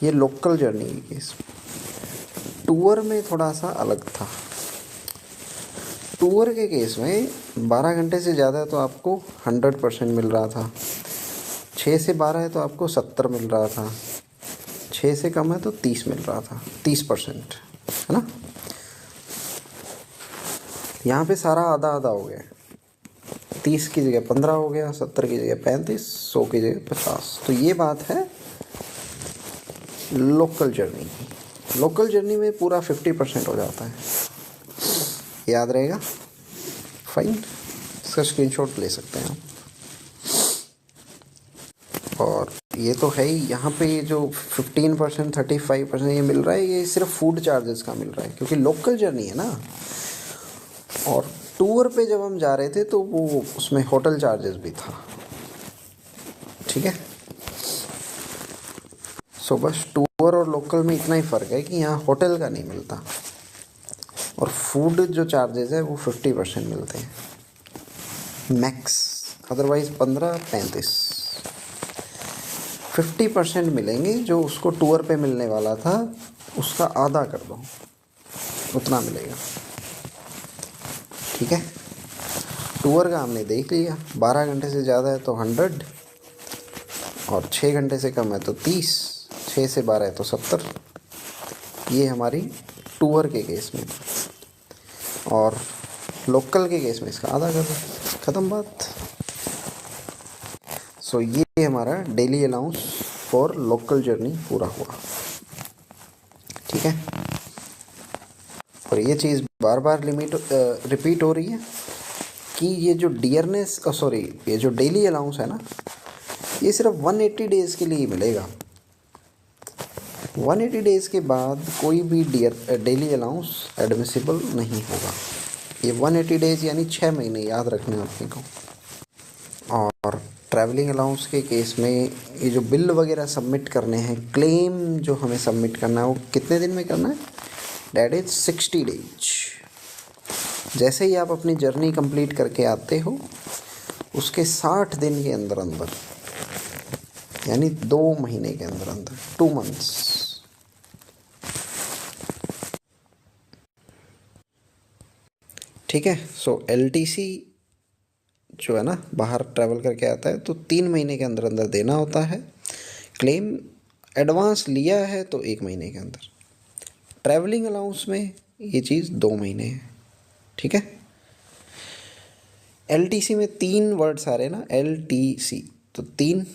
ये लोकल जर्नी की केस। टूर में थोड़ा सा अलग था। टूर के केस में 12 घंटे से ज़्यादा है तो आपको 100% मिल रहा था, 6 से 12 है तो आपको 70 मिल रहा था, 6 से कम है तो 30 मिल रहा था, 30%, है ना। यहाँ पे सारा आधा आधा हो गया, 30 की जगह 15 हो गया, 70 की जगह 35, 100 की जगह 50। तो ये बात है लोकल जर्नी की। लोकल जर्नी में पूरा 50% हो जाता है, याद रहेगा। फाइन, इसका स्क्रीनशॉट ले सकते हैं आप। और ये तो है ही, यहाँ पे जो 15%, 35% ये मिल रहा है, ये सिर्फ फूड चार्जेस का मिल रहा है क्योंकि लोकल जर्नी है ना। और टूर पे जब हम जा रहे थे तो वो उसमें होटल चार्जेस भी था, ठीक है। सो बस टूर और लोकल में इतना ही फ़र्क है कि यहाँ होटल का नहीं मिलता और फूड जो चार्जेस है वो 50% मिलते हैं मैक्स, अदरवाइज़ 15-35। 50% मिलेंगे, जो उसको टूर पे मिलने वाला था उसका आधा कर दो, उतना मिलेगा, ठीक है। टूर का हमने देख लिया, 12 घंटे से ज़्यादा है तो 100 और 6 घंटे से कम है तो 30, 6 से 12 है तो 70। ये हमारी टूर के केस में। और लोकल के केस में इसका आधा कर दो, ख़त्म बात। सो ये हमारा daily allowance for local journey पूरा हुआ, ठीक है। और ये चीज़ बार बार रिपीट हो रही है कि ये जो डियरनेस ये जो डेली अलाउंस है ना, ये सिर्फ 180 डेज़ के लिए मिलेगा। 180 डेज़ के बाद कोई भी डेली अलाउंस एडमिसिबल नहीं होगा। ये 180 डेज़ यानी 6 महीने, याद रखना अपने को। और ट्रैवलिंग अलाउंस के केस में ये जो बिल वगैरह सबमिट करने हैं, क्लेम जो हमें सबमिट करना है वो कितने दिन में करना है, डैट इज़ 60 डेज। जैसे ही आप अपनी जर्नी कंप्लीट करके आते हो उसके 60 दिन के अंदर अंदर, यानी 2 महीने के अंदर अंदर, 2 मंथ्स। ठीक है। सो LTC जो है ना, बाहर ट्रैवल करके आता है तो 3 महीने के अंदर अंदर देना होता है। क्लेम एडवांस लिया है तो 1 महीने के अंदर। ट्रैवलिंग अलाउंस में ये चीज़ 2 महीने है, ठीक है। LTC में 3 वर्ड्स आ रहे हैं ना, LTC तो 3,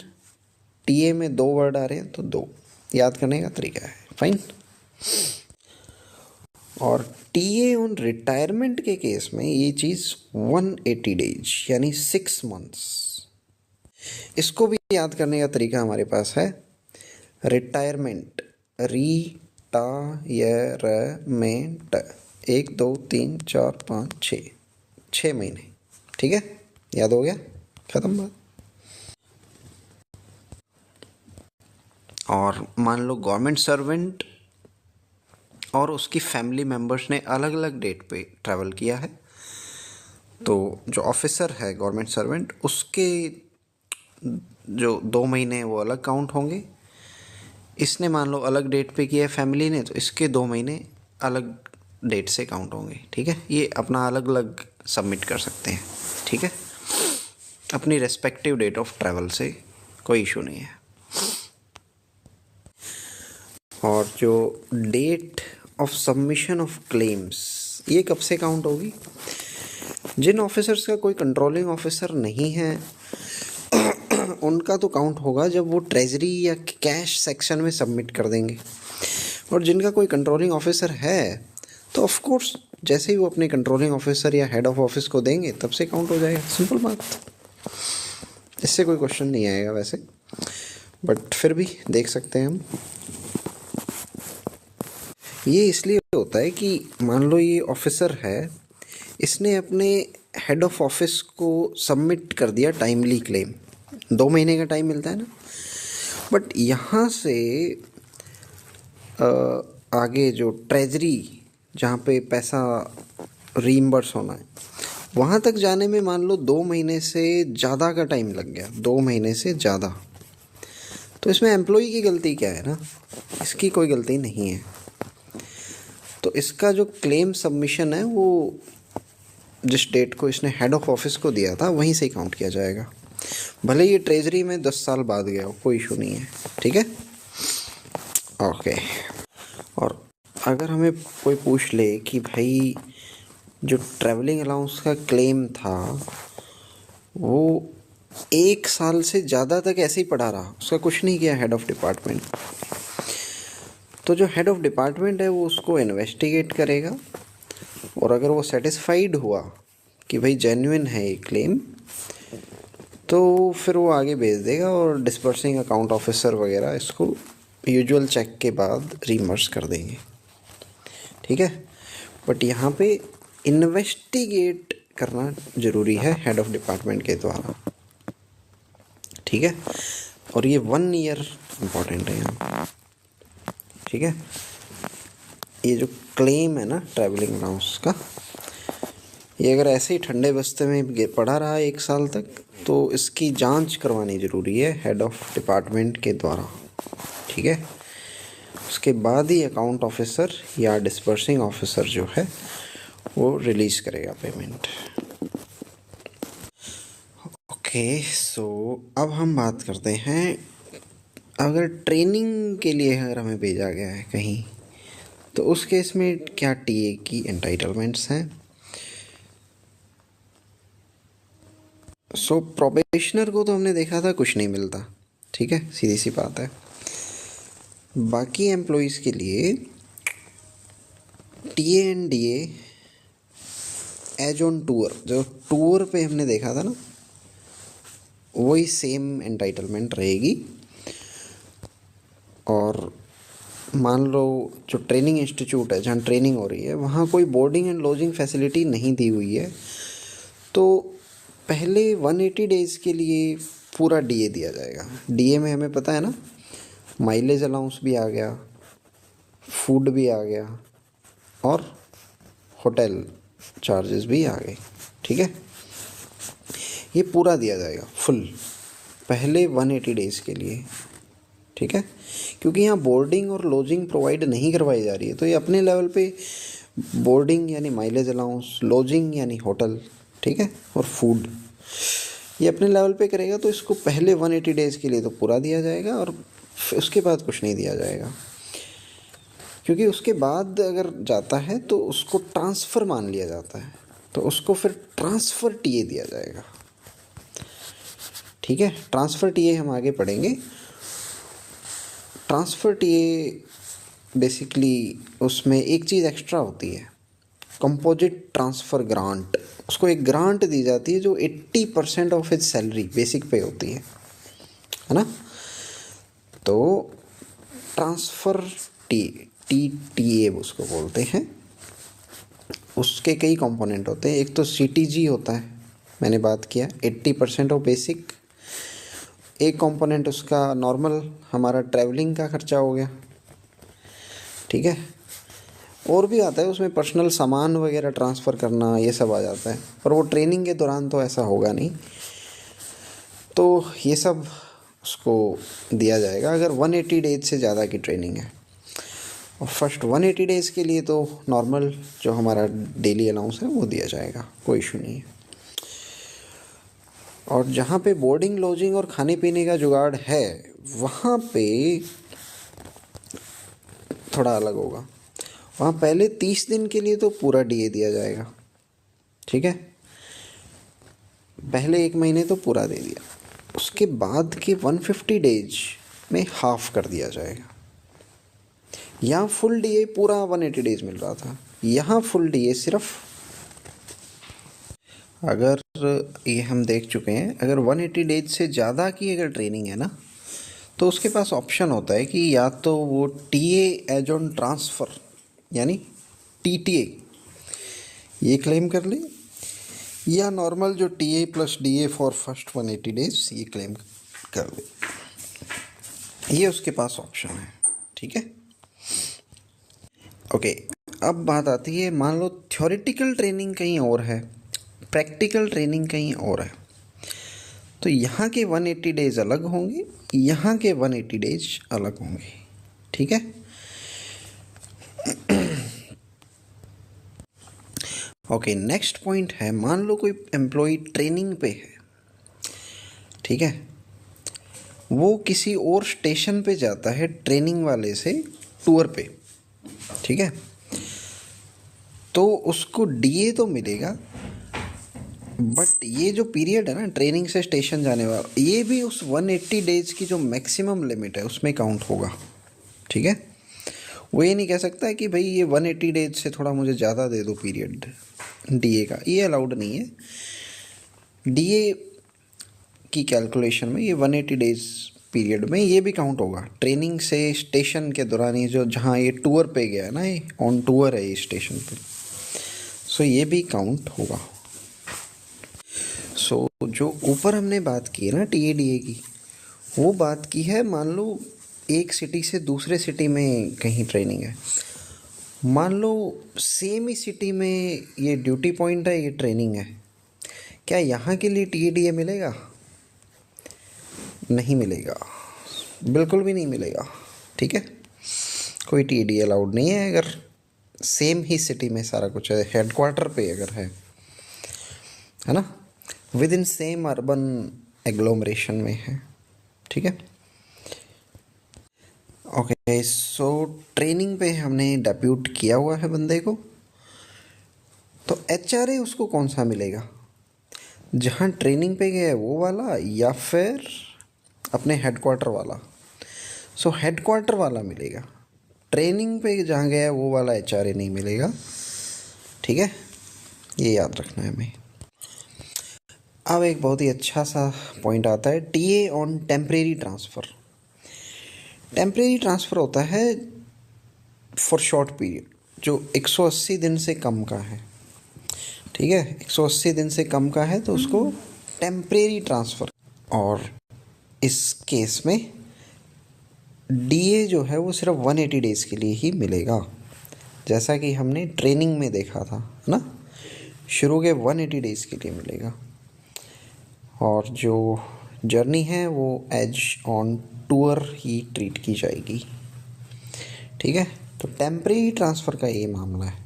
TA में 2 वर्ड आ रहे हैं तो 2, याद करने का तरीका है। फाइन। और TA ऑन रिटायरमेंट के केस में ये चीज़ 180 डेज यानी 6 मंथ्स। इसको भी याद करने का तरीका हमारे पास है। रिटायरमेंट, रिटायरमेंट, 1 2 3 4 5 6, 6 महीने, ठीक है। याद हो गया, ख़त्म बात। और मान लो गवर्नमेंट सर्वेंट और उसकी फैमिली मेम्बर्स ने अलग अलग डेट पे ट्रैवल किया है, तो जो ऑफिसर है गवर्नमेंट सर्वेंट, उसके जो 2 महीने वो अलग काउंट होंगे। इसने मान लो अलग डेट पे किया है फैमिली ने, तो इसके 2 महीने अलग डेट से काउंट होंगे, ठीक है। ये अपना अलग अलग सबमिट कर सकते हैं, ठीक है, अपनी रेस्पेक्टिव डेट ऑफ ट्रैवल से, कोई इशू नहीं है। और जो date of submission of claims, ये कब से काउंट होगी? जिन ऑफिसर्स का कोई कंट्रोलिंग ऑफिसर नहीं है उनका तो काउंट होगा जब वो ट्रेजरी या कैश सेक्शन में सबमिट कर देंगे। और जिनका कोई कंट्रोलिंग ऑफिसर है तो ऑफ कोर्स जैसे ही वो अपने कंट्रोलिंग ऑफिसर या हेड ऑफ ऑफिस को देंगे तब से काउंट हो जाएगा। सिंपल बात, इससे कोई क्वेश्चन नहीं आएगा वैसे, बट फिर भी देख सकते हैं हम। ये इसलिए होता है कि मान लो ये ऑफिसर है, इसने अपने हेड ऑफ ऑफिस को सबमिट कर दिया टाइमली क्लेम, 2 महीने का टाइम मिलता है ना, बट यहाँ से आगे जो ट्रेजरी जहाँ पे पैसा रीइंबर्स होना है, वहाँ तक जाने में मान लो 2 महीने से ज़्यादा का टाइम लग गया, 2 महीने से ज़्यादा, तो इसमें एम्प्लॉई की गलती क्या है ना, इसकी कोई गलती नहीं है। तो इसका जो क्लेम सबमिशन है वो जिस डेट को इसने हेड ऑफ ऑफिस को दिया था वहीं से ही काउंट किया जाएगा, भले ये ट्रेजरी में 10 साल बाद गया हो, कोई इशू नहीं है। ठीक है, ओके। और अगर हमें कोई पूछ ले कि भाई जो ट्रैवलिंग अलाउंस का क्लेम था वो 1 साल से ज़्यादा तक ऐसे ही पड़ा रहा, उसका कुछ नहीं किया हेड ऑफ डिपार्टमेंट, तो जो हेड ऑफ डिपार्टमेंट है वो उसको इन्वेस्टिगेट करेगा, और अगर वो सेटिस्फाइड हुआ कि भाई जेन्युइन है ये क्लेम, तो फिर वो आगे भेज देगा और डिस्पर्सिंग अकाउंट ऑफिसर वगैरह इसको यूजुअल चेक के बाद रीमर्स कर देंगे। ठीक है, बट यहाँ पे इन्वेस्टिगेट करना ज़रूरी है हेड ऑफ डिपार्टमेंट के द्वारा। ठीक है, और ये 1 ईयर इम्पॉर्टेंट है यहाँ। ठीक है, ये जो क्लेम है ना ट्रैवलिंग अलाउंस का, ये अगर ऐसे ही ठंडे बस्ते में पड़ा रहा 1 साल तक, तो इसकी जांच करवानी ज़रूरी है हेड ऑफ डिपार्टमेंट के द्वारा। ठीक है, उसके बाद ही अकाउंट ऑफिसर या डिस्पर्सिंग ऑफिसर जो है वो रिलीज़ करेगा पेमेंट। ओके, सो अब हम बात करते हैं, अगर ट्रेनिंग के लिए अगर हमें भेजा गया है कहीं, तो उस केस में क्या टीए की एंटाइटलमेंट्स हैं। सो प्रोबेशनर को तो हमने देखा था कुछ नहीं मिलता, ठीक है, सीधी सी बात है। बाकी एम्प्लॉयज़ के लिए TA and DA as on tour, जो टूर पे हमने देखा था ना, वही सेम एंटाइटलमेंट रहेगी। और मान लो जो ट्रेनिंग इंस्टीट्यूट है जहाँ ट्रेनिंग हो रही है वहाँ कोई बोर्डिंग एंड लॉजिंग फैसिलिटी नहीं दी हुई है, तो पहले 180 डेज़ के लिए पूरा डीए दिया जाएगा। डीए में हमें पता है ना, माइलेज अलाउंस भी आ गया, फूड भी आ गया, और होटल चार्जेस भी आ गए। ठीक है, ये पूरा दिया जाएगा फुल पहले 180 डेज़ के लिए। ठीक है, क्योंकि यहाँ बोर्डिंग और लॉजिंग प्रोवाइड नहीं करवाई जा रही है, तो ये अपने लेवल पे बोर्डिंग यानी माइलेज अलाउंस, लॉजिंग यानी होटल, ठीक है, और फूड ये अपने लेवल पे करेगा। तो इसको पहले 180 डेज़ के लिए तो पूरा दिया जाएगा, और उसके बाद कुछ नहीं दिया जाएगा, क्योंकि उसके बाद अगर जाता है तो उसको ट्रांसफ़र मान लिया जाता है, तो उसको फिर ट्रांसफ़र टीए दिया जाएगा। ठीक है, ट्रांसफ़र टीए हम आगे पढ़ेंगे। ट्रांसफ़र टीए बेसिकली उसमें एक चीज़ एक्स्ट्रा होती है, कंपोजिट ट्रांसफ़र ग्रांट। उसको एक ग्रांट दी जाती है जो 80% ऑफ हिज सैलरी बेसिक पे होती है ना। तो ट्रांसफ़र टीटीए उसको बोलते हैं। उसके कई कंपोनेंट होते हैं, एक तो सीटीजी होता है, मैंने बात किया 80% ऑफ बेसिक। एक कंपोनेंट उसका नॉर्मल हमारा ट्रैवलिंग का खर्चा हो गया। ठीक है, और भी आता है उसमें, पर्सनल सामान वगैरह ट्रांसफ़र करना, ये सब आ जाता है, पर वो ट्रेनिंग के दौरान तो ऐसा होगा नहीं, तो ये सब उसको दिया जाएगा अगर 180 डेज से ज़्यादा की ट्रेनिंग है। और फर्स्ट 180 डेज़ के लिए तो नॉर्मल जो हमारा डेली अलाउंस है वो दिया जाएगा, कोई इशू नहीं है। और जहाँ पे बोर्डिंग लॉजिंग और खाने पीने का जुगाड़ है वहाँ पे थोड़ा अलग होगा। वहाँ पहले 30 दिन के लिए तो पूरा डीए दिया जाएगा। ठीक है, पहले 1 महीने तो पूरा दे दिया, उसके बाद के 150 डेज में हाफ कर दिया जाएगा। यहाँ फुल डीए पूरा 180 डेज मिल रहा था, यहाँ फुल डीए सिर्फ, अगर ये हम देख चुके हैं, अगर 180 डेज से ज़्यादा की अगर ट्रेनिंग है ना, तो उसके पास ऑप्शन होता है कि या तो वो टीए एज ऑन ट्रांसफ़र यानी टीटीए ये क्लेम कर ले, या नॉर्मल जो TA plus DA for first 180 days ये क्लेम कर ले। ये उसके पास ऑप्शन है। ठीक है, ओके। अब बात आती है, मान लो थ्योरेटिकल ट्रेनिंग कहीं और है, प्रैक्टिकल ट्रेनिंग कहीं और है। तो यहाँ के 180 डेज अलग होंगे, यहाँ के 180 डेज अलग होंगे, ठीक है। ओके, नेक्स्ट पॉइंट है, मान लो कोई एम्प्लॉय ट्रेनिंग पे है, ठीक है, वो किसी और स्टेशन पे जाता है ट्रेनिंग वाले से टूर पे, ठीक है, तो उसको डीए तो मिलेगा, बट ये जो पीरियड है ना ट्रेनिंग से स्टेशन जाने वाला, ये भी उस 180 डेज की जो मैक्सिमम लिमिट है उसमें काउंट होगा, ठीक है। वो ये नहीं कह सकता है कि भाई ये 180 डेज से थोड़ा मुझे ज़्यादा दे दो पीरियड डीए का, ये अलाउड नहीं है। डीए की कैलकुलेशन में ये 180 डेज पीरियड में ये भी काउंट होगा, ट्रेनिंग से स्टेशन के दौरान ये जो जहाँ ये टूर पे गया है ना, ये ऑन टूर है ये स्टेशन पे, सो ये भी काउंट होगा। सो जो ऊपर हमने बात की है ना टीएडीए की, वो बात की है मान लो एक सिटी से दूसरे सिटी में कहीं ट्रेनिंग है, मान लो सेम ही सिटी में ये ड्यूटी पॉइंट है, ये ट्रेनिंग है, क्या यहाँ के लिए टीएडीए मिलेगा? नहीं मिलेगा, बिल्कुल भी नहीं मिलेगा, ठीक है। कोई टीएडीए अलाउड नहीं है अगर सेम ही सिटी में सारा कुछ है, हेडक्वार्टर पे अगर है ना, with in same urban agglomeration में है, ठीक है। ओके, सो ट्रेनिंग पे हमने डेब्यूट किया हुआ है बंदे को, तो एचआरए उसको कौन सा मिलेगा? जहाँ ट्रेनिंग पे गया है वो वाला या फिर अपने हेडक्वार्टर वाला? सो हेडक्वार्टर वाला मिलेगा, ट्रेनिंग पे जहाँ गया है वो वाला एचआरए नहीं मिलेगा, ठीक है, ये याद रखना है हमें। अब एक बहुत ही अच्छा सा पॉइंट आता है, TA on temporary transfer. Temporary transfer होता है फॉर शॉर्ट पीरियड, जो 180 दिन से कम का है, ठीक है, 180 दिन से कम का है तो उसको टेम्परेरी ट्रांसफ़र। और इस केस में डीए जो है वो सिर्फ 180 डेज़ के लिए ही मिलेगा, जैसा कि हमने ट्रेनिंग में देखा था ना, शुरू के 180 डेज़ के लिए मिलेगा, और जो जर्नी है वो एज ऑन टूर ही ट्रीट की जाएगी, ठीक है। तो टेम्परेरी ट्रांसफ़र का ये मामला है,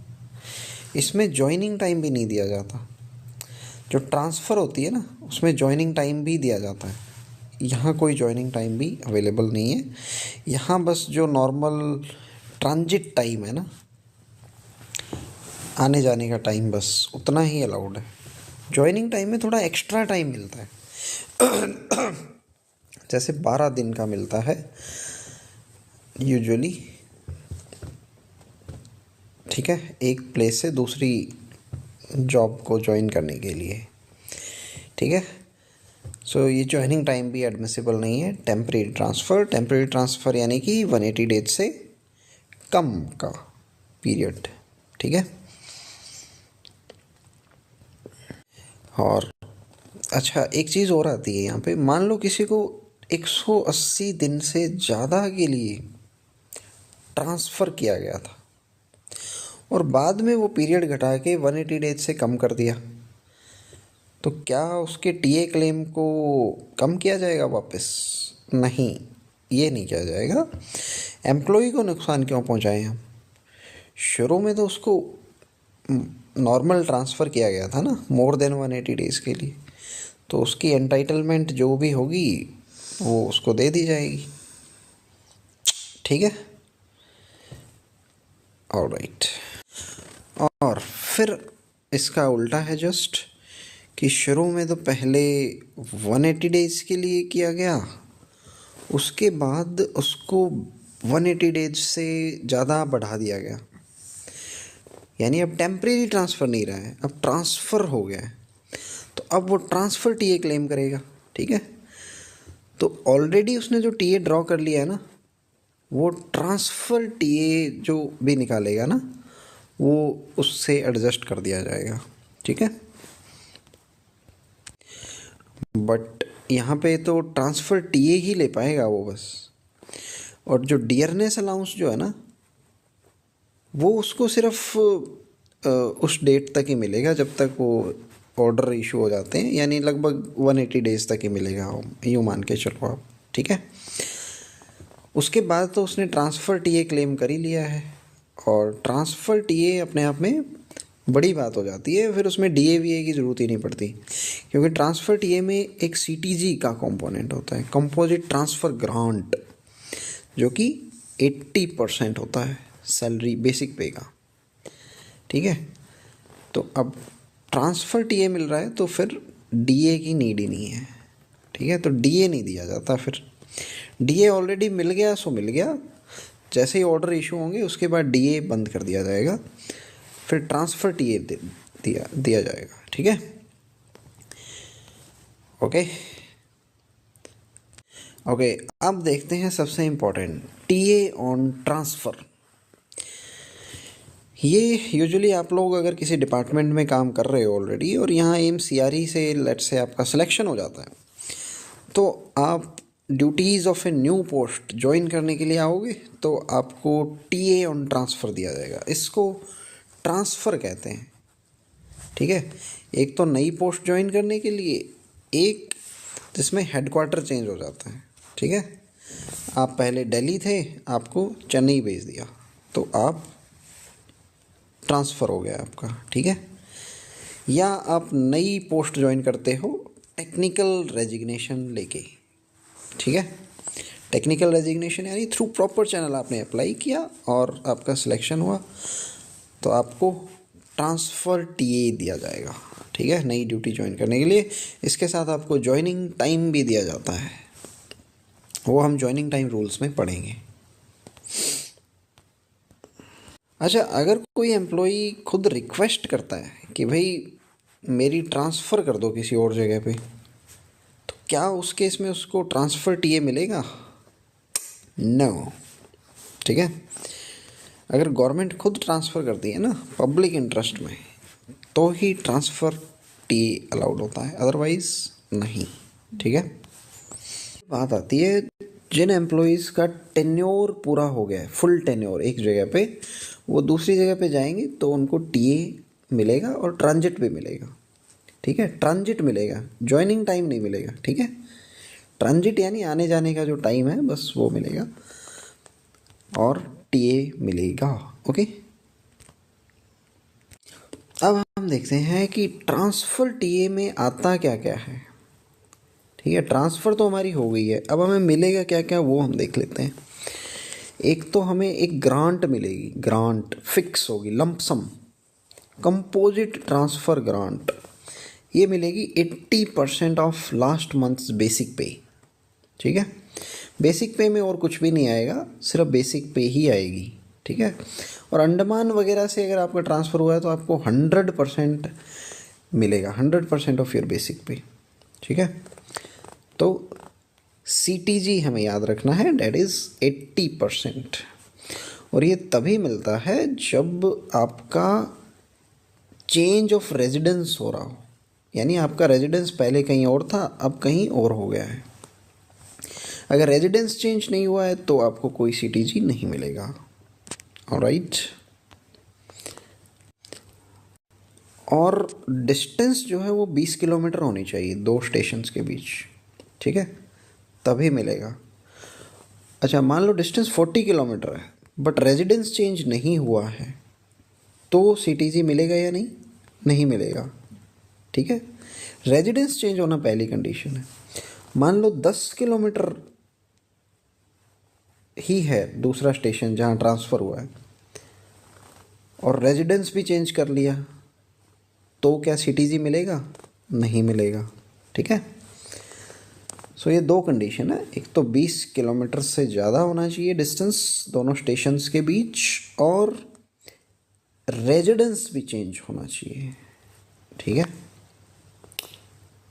इसमें जॉइनिंग टाइम भी नहीं दिया जाता। जो ट्रांसफ़र होती है ना उसमें जॉइनिंग टाइम भी दिया जाता है, यहाँ कोई जॉइनिंग टाइम भी अवेलेबल नहीं है। यहाँ बस जो नॉर्मल ट्रांजिट टाइम है ना, आने जाने का टाइम, बस उतना ही अलाउड है। जॉइनिंग टाइम में थोड़ा एक्स्ट्रा टाइम मिलता है जैसे 12 दिन का मिलता है यूजुअली, ठीक है, एक प्लेस से दूसरी जॉब को ज्वाइन करने के लिए, ठीक है। सो ये जॉइनिंग टाइम भी एडमिसिबल नहीं है। टेम्परेरी ट्रांसफ़र यानी कि 180 डेज से कम का पीरियड, ठीक है। और अच्छा, एक चीज़ और आती है यहाँ पे, मान लो किसी को 180 दिन से ज़्यादा के लिए ट्रांसफ़र किया गया था और बाद में वो पीरियड घटा के 180 डेज से कम कर दिया, तो क्या उसके टीए क्लेम को कम किया जाएगा वापस? नहीं, ये नहीं किया जाएगा। एम्प्लॉय को नुकसान क्यों पहुंचाएं हम? शुरू में तो उसको नॉर्मल ट्रांसफ़र किया गया था ना, मोर देन 180 डेज़ के लिए, तो उसकी एंटाइटलमेंट जो भी होगी वो उसको दे दी जाएगी, ठीक है, ऑलराइट। और फिर इसका उल्टा है जस्ट, कि शुरू में तो पहले 180 डेज़ के लिए किया गया, उसके बाद उसको 180 डेज से ज़्यादा बढ़ा दिया गया, यानी अब टेम्परेरी ट्रांसफ़र नहीं रहा है, अब ट्रांसफ़र हो गया है, तो अब वो ट्रांसफ़र टीए क्लेम करेगा, ठीक है। तो ऑलरेडी उसने जो टीए ड्रॉ कर लिया है ना, वो ट्रांसफ़र टीए जो भी निकालेगा ना, वो उससे एडजस्ट कर दिया जाएगा, ठीक है। बट यहाँ पे तो ट्रांसफ़र टीए ही ले पाएगा वो बस, और जो डियरनेस अलाउंस जो है ना, वो उसको सिर्फ उस डेट तक ही मिलेगा जब तक वो ऑर्डर इशू हो जाते हैं, यानी लगभग 180 डेज़ तक ही मिलेगा, यूँ मान के चलो आप, ठीक है। उसके बाद तो उसने ट्रांसफ़र टीए क्लेम कर ही लिया है, और ट्रांसफ़र टीए अपने आप में बड़ी बात हो जाती है, फिर उसमें डीए वीए की ज़रूरत ही नहीं पड़ती, क्योंकि ट्रांसफ़र टीए में एक सीटीजी का कंपोनेंट होता है, कंपोजिट ट्रांसफ़र ग्रांट, जो कि 80% होता है सैलरी बेसिक पे का, ठीक है। तो अब ट्रांसफ़र टीए मिल रहा है तो फिर डीए की नीड ही नहीं है, ठीक है। तो डीए नहीं दिया जाता, फिर डीए ऑलरेडी मिल गया सो मिल गया, जैसे ही ऑर्डर इशू होंगे उसके बाद डीए बंद कर दिया जाएगा, फिर ट्रांसफ़र टीए दिया जाएगा, ठीक है। ओके ओके, अब देखते हैं सबसे इम्पोर्टेंट, टीए ऑन ट्रांसफ़र। ये यूजुअली आप लोग अगर किसी डिपार्टमेंट में काम कर रहे हो ऑलरेडी, और यहाँ एमसीआरई से लेट से आपका सिलेक्शन हो जाता है, तो आप duties of A new post join करने के लिए आओगे, तो आपको टीए ऑन ट्रांसफ़र दिया जाएगा। इसको ट्रांसफ़र कहते हैं, ठीक है। एक तो नई पोस्ट ज्वाइन करने के लिए, एक जिसमें हेडक्वार्टर चेंज हो जाता है, ठीक है। आप पहले दिल्ली थे, आपको चेन्नई भेज दिया, तो आप ट्रांसफ़र हो गया आपका, ठीक है। या आप नई पोस्ट ज्वाइन करते हो टेक्निकल रेजिग्नेशन लेके, ठीक है। टेक्निकल रेजिग्नेशन यानी थ्रू प्रॉपर चैनल आपने अप्लाई किया और आपका सिलेक्शन हुआ, तो आपको ट्रांसफ़र टीए दिया जाएगा, ठीक है, नई ड्यूटी ज्वाइन करने के लिए। इसके साथ आपको ज्वाइनिंग टाइम भी दिया जाता है, वो हम ज्वाइनिंग टाइम रूल्स में पढ़ेंगे। अच्छा, अगर कोई एम्प्लॉई खुद रिक्वेस्ट करता है कि भाई मेरी ट्रांसफ़र कर दो किसी और जगह पे, तो क्या उस केस में उसको ट्रांसफ़र टीए मिलेगा? नो, ठीक है। अगर गवर्नमेंट खुद ट्रांसफ़र करती है ना पब्लिक इंटरेस्ट में, तो ही ट्रांसफ़र टीए अलाउड होता है, अदरवाइज़ नहीं, ठीक है। बात आती है जिन एम्प्लॉयज़ का टेन्योर पूरा हो गया है, फुल टेन्योर एक जगह पे, वो दूसरी जगह पे जाएंगे तो उनको टीए मिलेगा और ट्रांजिट भी मिलेगा, ठीक है। ट्रांजिट मिलेगा, ज्वाइनिंग टाइम नहीं मिलेगा, ठीक है। ट्रांजिट यानी आने जाने का जो टाइम है बस वो मिलेगा, और टीए मिलेगा, ओके। अब हम देखते हैं कि ट्रांसफ़र टीए में आता क्या क्या है, ठीक है। ट्रांसफ़र तो हमारी हो गई है, अब हमें मिलेगा क्या क्या वो हम देख लेते हैं। एक तो हमें एक ग्रांट मिलेगी, ग्रांट फिक्स होगी, लंपसम, कंपोजिट ट्रांसफ़र ग्रांट, ये मिलेगी 80% ऑफ लास्ट मंथ्स बेसिक पे, ठीक है। बेसिक पे में और कुछ भी नहीं आएगा, सिर्फ बेसिक पे ही आएगी, ठीक है। और अंडमान वगैरह से अगर आपका ट्रांसफ़र हुआ है तो आपको 100% मिलेगा, 100% ऑफ योर बेसिक पे, ठीक है। तो सीटीजी हमें याद रखना है, डेट इज़ 80%, और ये तभी मिलता है जब आपका चेंज ऑफ रेजिडेंस हो रहा हो, यानी आपका रेजिडेंस पहले कहीं और था, अब कहीं और हो गया है। अगर रेजिडेंस चेंज नहीं हुआ है तो आपको कोई सीटीजी नहीं मिलेगा, ऑलराइट। और डिस्टेंस जो है वो 20 किलोमीटर होनी चाहिए दो स्टेशंस के बीच, ठीक है, तभी मिलेगा। अच्छा, मान लो डिस्टेंस 40 किलोमीटर है बट रेजिडेंस चेंज नहीं हुआ है, तो सीटीजी मिलेगा या नहीं? नहीं मिलेगा, ठीक है। रेजिडेंस चेंज होना पहली कंडीशन है। मान लो 10 किलोमीटर ही है दूसरा स्टेशन जहाँ ट्रांसफ़र हुआ है, और रेजिडेंस भी चेंज कर लिया, तो क्या सीटीजी मिलेगा? नहीं मिलेगा, ठीक है। सो ये दो कंडीशन है, एक तो 20 किलोमीटर से ज़्यादा होना चाहिए डिस्टेंस दोनों स्टेशंस के बीच, और रेजिडेंस भी चेंज होना चाहिए, ठीक है।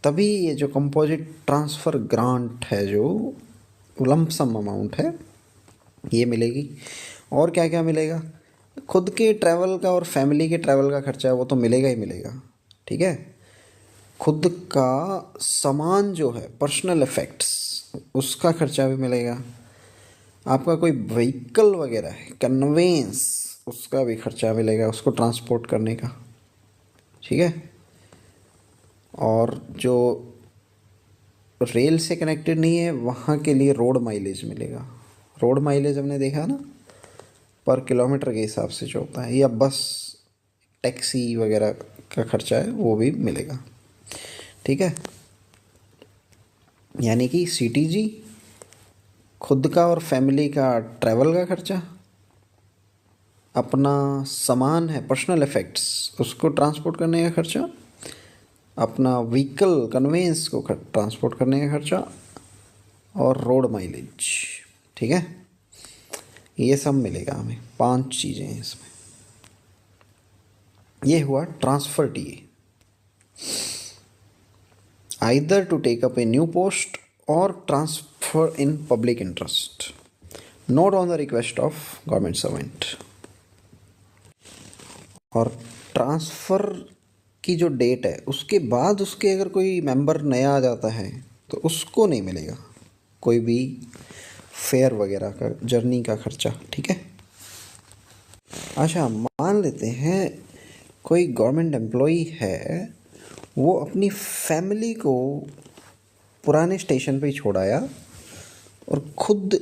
तभी ये जो कंपोजिट ट्रांसफ़र ग्रांट है, जो लंपसम अमाउंट है, ये मिलेगी। और क्या क्या मिलेगा? खुद के ट्रैवल का और फैमिली के ट्रैवल का खर्चा है वो तो मिलेगा ही मिलेगा, ठीक है। खुद का सामान जो है, पर्सनल इफ़ेक्ट्स, उसका खर्चा भी मिलेगा। आपका कोई व्हीकल वगैरह है, कन्वेंस, उसका भी खर्चा मिलेगा, उसको ट्रांसपोर्ट करने का, ठीक है। और जो रेल से कनेक्टेड नहीं है वहाँ के लिए रोड माइलेज मिलेगा। रोड माइलेज हमने देखा ना, पर किलोमीटर के हिसाब से जो होता है, या बस टैक्सी वगैरह का खर्चा है वो भी मिलेगा। ठीक है, यानी कि सीटीजी, खुद का और फैमिली का ट्रैवल का खर्चा, अपना सामान है पर्सनल इफ़ेक्ट्स उसको ट्रांसपोर्ट करने का खर्चा, अपना व्हीकल कन्वेंस को ट्रांसपोर्ट करने का खर्चा, और रोड माइलेज। ठीक है, ये सब मिलेगा हमें, 5 चीज़ें हैं इसमें। ये हुआ transfer TA, either to take up a new post और transfer in public interest, not on the request of government servant. और ट्रांसफ़र की जो डेट है उसके बाद उसके अगर कोई मेंबर नया आ जाता है तो उसको नहीं मिलेगा कोई भी फेयर वगैरह का, जर्नी का खर्चा। ठीक है, अच्छा मान लेते हैं कोई गवर्नमेंट एम्प्लॉई है, वो अपनी फैमिली को पुराने स्टेशन पे ही छोड़ आया और खुद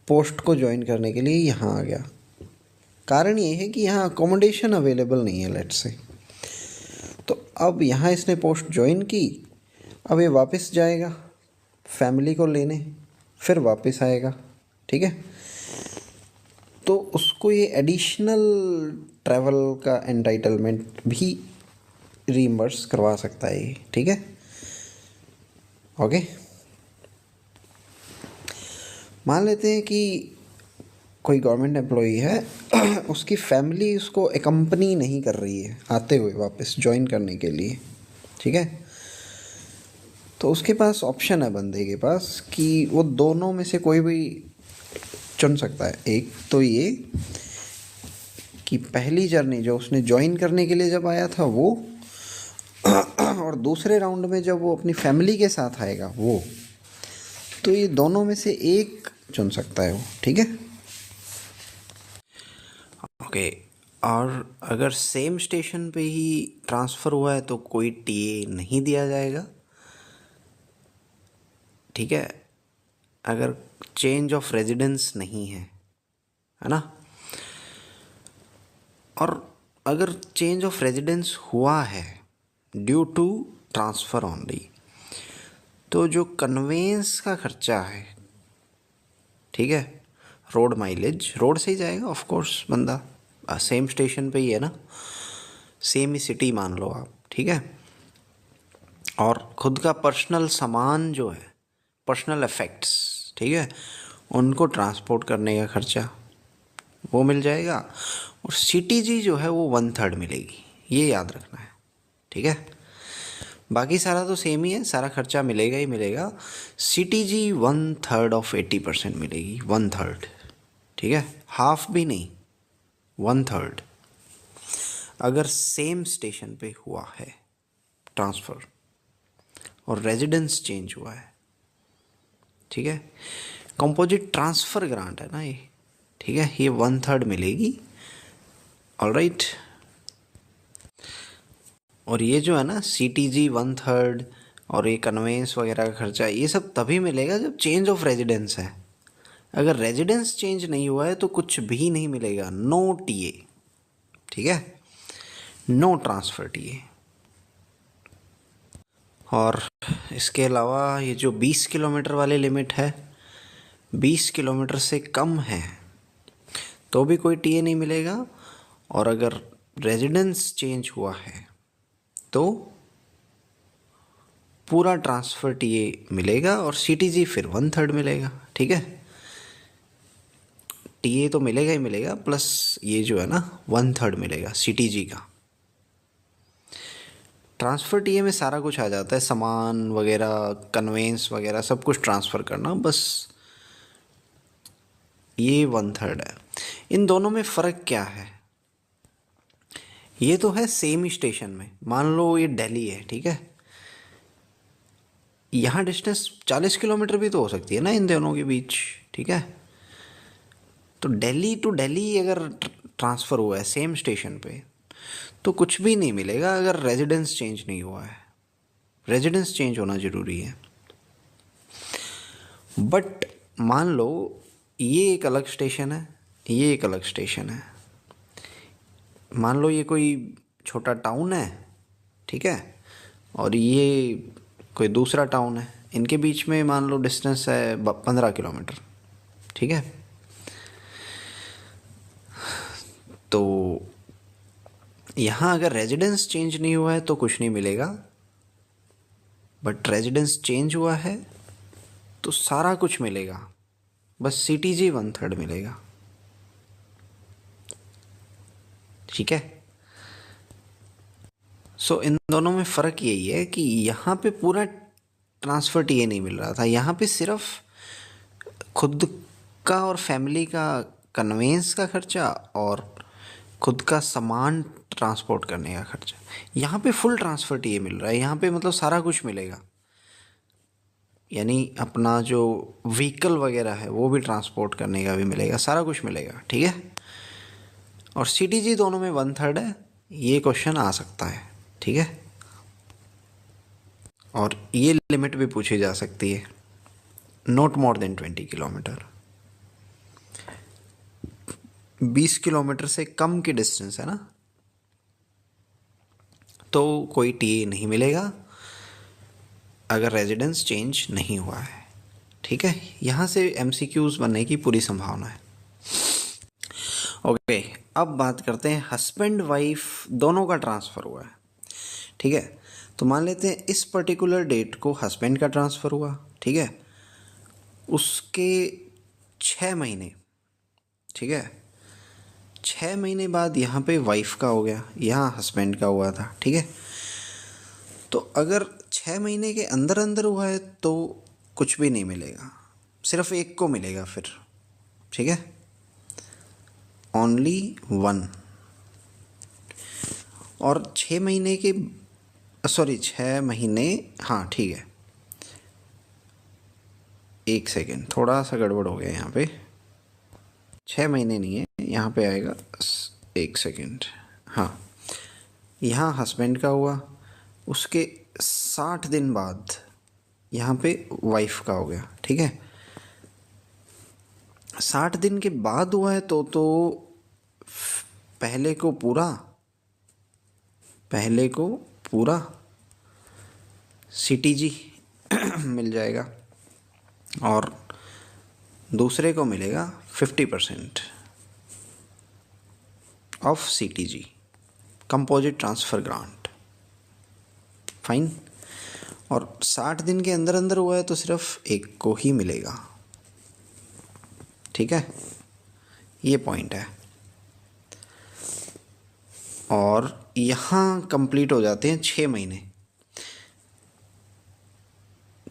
पोस्ट को ज्वाइन करने के लिए यहाँ आ गया। कारण ये है कि यहाँ अकोमोडेशन अवेलेबल नहीं है लेट्स से। तो अब यहाँ इसने पोस्ट ज्वाइन की, अब ये वापस जाएगा फैमिली को लेने, फिर वापस आएगा। ठीक है, तो उसको ये एडिशनल ट्रैवल का एंटाइटलमेंट भी रीइंबर्स करवा सकता है ये। ठीक है, ओके। मान लेते हैं कि कोई गवर्नमेंट एम्प्लॉई है उसकी फैमिली उसको एकम्पनी नहीं कर रही है आते हुए वापस ज्वाइन करने के लिए। ठीक है, तो उसके पास ऑप्शन है बंदे के पास कि वो दोनों में से कोई भी चुन सकता है। एक तो ये कि पहली जर्नी जो उसने ज्वाइन करने के लिए जब आया था वो, और दूसरे राउंड में जब वो अपनी फैमिली के साथ आएगा वो, तो ये दोनों में से एक चुन सकता है वो। ठीक है, ओके। और अगर सेम स्टेशन पे ही ट्रांसफ़र हुआ है तो कोई टीए नहीं दिया जाएगा। ठीक है, अगर चेंज ऑफ रेजिडेंस नहीं है, है ना। और अगर चेंज ऑफ रेजिडेंस हुआ है ड्यू टू ट्रांसफ़र ओनली, तो जो कन्वेंस का खर्चा है, ठीक है, रोड माइलेज, रोड से ही जाएगा ऑफ कोर्स बंदा, सेम स्टेशन पे ही है ना, सेम ही सिटी मान लो आप। ठीक है, और खुद का पर्सनल सामान जो है, पर्सनल इफ़ेक्ट्स, ठीक है, उनको ट्रांसपोर्ट करने का खर्चा वो मिल जाएगा। और सीटीजी जो है वो 1/3 मिलेगी, ये याद रखना है। ठीक है, बाकी सारा तो सेम ही है, सारा खर्चा मिलेगा ही मिलेगा। सीटीजी 1/3 ऑफ 80% मिलेगी, 1/3। ठीक है, हाफ भी नहीं, 1/3 अगर सेम स्टेशन पे हुआ है ट्रांसफ़र और रेजिडेंस चेंज हुआ है। ठीक है, कंपोजिट ट्रांसफ़र ग्रांट है ना ये। ठीक है, ये 1/3 मिलेगी। ऑलराइट, और ये जो है ना सीटीजी 1/3 और ये कन्वेंस वगैरह का खर्चा, ये सब तभी मिलेगा जब चेंज ऑफ रेजिडेंस है। अगर रेजिडेंस चेंज नहीं हुआ है तो कुछ भी नहीं मिलेगा, नो टीए। ठीक है, नो ट्रांसफ़र टीए। और इसके अलावा ये जो 20 किलोमीटर वाली लिमिट है, 20 किलोमीटर से कम है तो भी कोई टीए नहीं मिलेगा। और अगर रेजिडेंस चेंज हुआ है तो पूरा ट्रांसफ़र टीए मिलेगा और सीटीजी फिर 1/3 मिलेगा। ठीक है, टीए तो मिलेगा ही मिलेगा, प्लस ये जो है ना 1/3 मिलेगा सीटीजी का। ट्रांसफ़र टीए में सारा कुछ आ जाता है, सामान वगैरह, कन्वेंस वगैरह सब कुछ ट्रांसफ़र करना, बस ये 1/3 है। इन दोनों में फ़र्क क्या है? ये तो है सेम ही स्टेशन में, मान लो ये दिल्ली है, ठीक है, यहाँ डिस्टेंस 40 किलोमीटर भी तो हो सकती है ना इन दोनों के बीच। ठीक है, तो दिल्ली टू दिल्ली अगर ट्रांसफ़र हुआ है सेम स्टेशन पे तो कुछ भी नहीं मिलेगा अगर रेजिडेंस चेंज नहीं हुआ है। रेजिडेंस चेंज होना ज़रूरी है। बट मान लो ये एक अलग स्टेशन है, ये एक अलग स्टेशन है। मान लो ये कोई छोटा टाउन है, ठीक है, और ये कोई दूसरा टाउन है। इनके बीच में मान लो डिस्टेंस है 15 किलोमीटर, ठीक है। तो यहाँ अगर रेजिडेंस चेंज नहीं हुआ है तो कुछ नहीं मिलेगा, बट रेजिडेंस चेंज हुआ है तो सारा कुछ मिलेगा, बस CTG 1/3 मिलेगा, ठीक है। सो इन दोनों में फ़र्क यही है कि यहाँ पे पूरा ट्रांसफ़र टीए नहीं मिल रहा था, यहाँ पे सिर्फ खुद का और फैमिली का कन्वेंस का खर्चा और खुद का सामान ट्रांसपोर्ट करने का खर्चा। यहाँ पे फुल ट्रांसफ़र टीए मिल रहा है, यहाँ पे मतलब सारा कुछ मिलेगा, यानी अपना जो व्हीकल वगैरह है वो भी ट्रांसपोर्ट करने का भी मिलेगा, सारा कुछ मिलेगा, ठीक है। और CTG दोनों में 1/3 है, ये क्वेश्चन आ सकता है, ठीक है। और ये लिमिट भी पूछी जा सकती है, not more than 20 kilometre. 20 kilometre से कम की डिस्टेंस है ना, तो कोई टीए नहीं मिलेगा अगर रेजिडेंस चेंज नहीं हुआ है, ठीक है। यहाँ से MCQs बनने की पूरी संभावना है। ओके, अब बात करते हैं हस्बैंड वाइफ दोनों का ट्रांसफ़र हुआ है, ठीक है। तो मान लेते हैं इस पर्टिकुलर डेट को हस्बैंड का ट्रांसफ़र हुआ, ठीक है। उसके 6 महीने, ठीक है, 6 महीने बाद यहाँ पे वाइफ का हो गया, यहाँ हस्बैंड का हुआ था, ठीक है। तो अगर 6 महीने के अंदर अंदर हुआ है तो कुछ भी नहीं मिलेगा, सिर्फ एक को मिलेगा फिर, ठीक है, ओनली 1। और 6 महीने के 6 महीने, हाँ ठीक है, एक सेकेंड, थोड़ा सा गड़बड़ हो गया यहाँ पे, 6 महीने नहीं है, यहाँ पे आएगा, एक सेकेंड, हाँ, यहाँ हस्बैंड का हुआ, उसके 60 दिन बाद यहाँ पे वाइफ का हो गया, ठीक है। 60 दिन के बाद हुआ है तो पहले को पूरा CTG मिल जाएगा और दूसरे को मिलेगा 50% of CTG, composite transfer grant, fine. और 60 दिन के अंदर अंदर हुआ है तो सिर्फ एक को ही मिलेगा, ठीक है, ये पॉइंट है। और यहाँ कंप्लीट हो जाते हैं 6 महीने।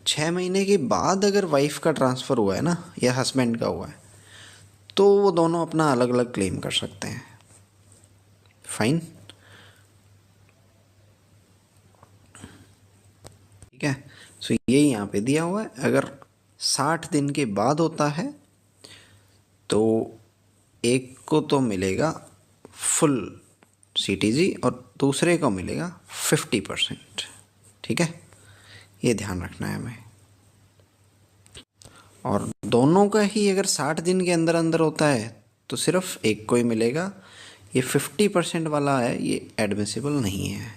6 महीने के बाद अगर वाइफ का ट्रांसफ़र हुआ है ना, या हस्बैंड का हुआ है, तो वो दोनों अपना अलग अलग क्लेम कर सकते हैं, फाइन, ठीक है। सो ये यहाँ पे दिया हुआ है, अगर 60 दिन के बाद होता है तो एक को तो मिलेगा फुल CTG और दूसरे को मिलेगा 50%, ठीक है, ये ध्यान रखना है हमें। और दोनों का ही अगर 60 दिन के अंदर अंदर होता है तो सिर्फ एक को ही मिलेगा, ये 50% वाला है, ये एडमिसिबल नहीं है,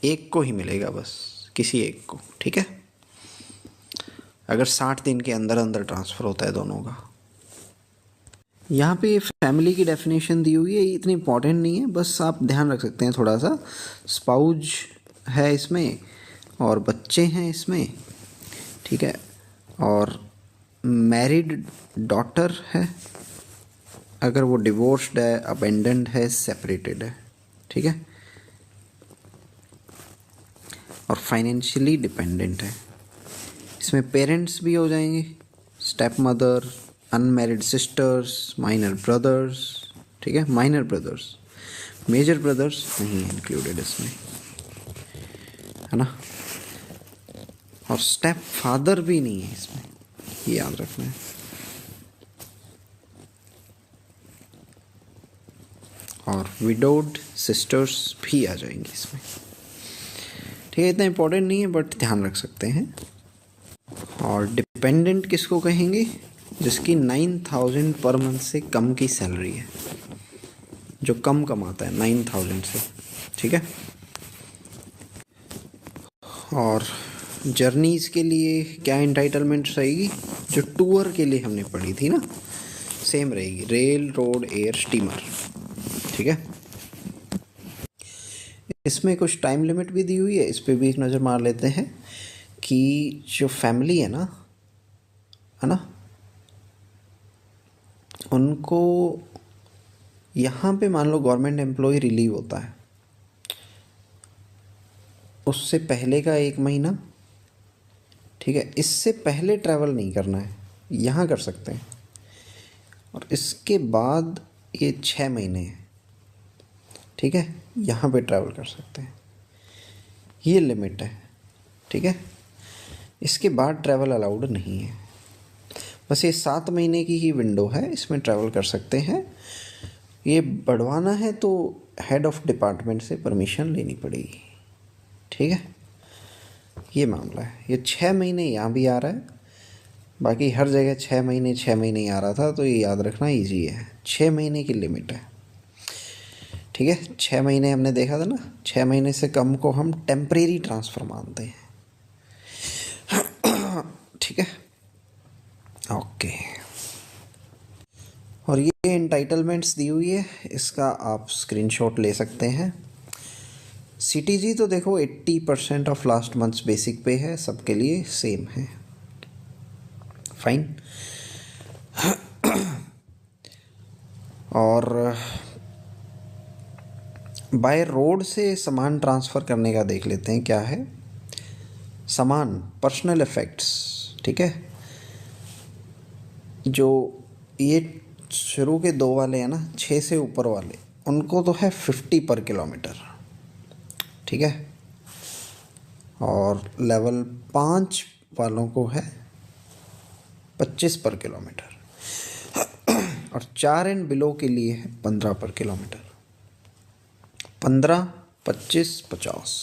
एक को ही मिलेगा बस, किसी एक को, ठीक है, अगर 60 दिन के अंदर अंदर ट्रांसफ़र होता है दोनों का। यहाँ पे फैमिली की डेफिनेशन दी हुई है, ये इतनी इम्पॉर्टेंट नहीं है, बस आप ध्यान रख सकते हैं थोड़ा सा। स्पाउज है इसमें और बच्चे हैं इसमें, ठीक है, और मैरिड डॉटर है अगर वो डिवोर्स्ड है, अबेंडेंड है, सेपरेटेड है, ठीक है, और फाइनेंशियली डिपेंडेंट है। इसमें पेरेंट्स भी हो जाएंगे, step mother, unmarried sisters, minor brothers, ठीक है, माइनर ब्रदर्स, मेजर ब्रदर्स नहीं है इंक्लूडेड इसमें, है ना, और स्टेप फादर भी नहीं है इसमें, ये याद रखना है। और विडोड सिस्टर्स भी आ जाएंगी इसमें, ठीक है, इतना इम्पोर्टेंट नहीं है बट ध्यान रख सकते हैं। और डिपेंडेंट किसको कहेंगे? जिसकी 9,000 पर मंथ से कम की सैलरी है, जो कम कमाता है 9,000 से। ठीक है। और जर्नीज़ के लिए क्या एंटाइटलमेंट रहेगी? जो टूर के लिए हमने पढ़ी थी ना, सेम रहेगी, रेल, रोड, एयर, स्टीमर। ठीक है। इसमें कुछ टाइम लिमिट भी दी हुई है, इस पर भी एक नज़र मार लेते हैं कि जो फैमिली है ना, उनको यहाँ पे मान लो गवर्नमेंट एम्प्लॉय रिलीव होता है, उससे पहले का 1 महीना, ठीक है, इससे पहले ट्रैवल नहीं करना है, यहाँ कर सकते हैं। और इसके बाद ये 6 महीने है, ठीक है, यहाँ पे ट्रैवल कर सकते हैं, ये लिमिट है। ठीक है। इसके बाद ट्रैवल अलाउड नहीं है। बस ये 7 महीने की ही विंडो है, इसमें ट्रैवल कर सकते हैं। ये बढ़वाना है तो हेड ऑफ डिपार्टमेंट से परमिशन लेनी पड़ेगी। ठीक है, ये मामला है। ये 6 महीने यहाँ भी आ रहा है, बाकी हर जगह 6 महीने 6 महीने ही आ रहा था, तो ये याद रखना इजी है। 6 महीने की लिमिट है। ठीक है, 6 महीने हमने देखा था ना, 6 महीने से कम को हम टेम्परेरी ट्रांसफ़र मानते हैं। ठीक है, ओके। और ये एंटाइटलमेंट्स दी हुई है, इसका आप स्क्रीनशॉट ले सकते हैं। सीटीजी तो देखो 80% ऑफ लास्ट मंथ्स बेसिक पे है, सबके लिए सेम है। फाइन। और बाय रोड से सामान ट्रांसफ़र करने का देख लेते हैं क्या है। सामान, पर्सनल इफ़ेक्ट्स, ठीक है, जो ये शुरू के 2 वाले हैं ना, 6 से ऊपर वाले, उनको तो है 50 पर किलोमीटर। ठीक है। और लेवल 5 वालों को है 25 पर किलोमीटर। और 4 एंड बिलो के लिए है 15 पर किलोमीटर। 15, 25, 50।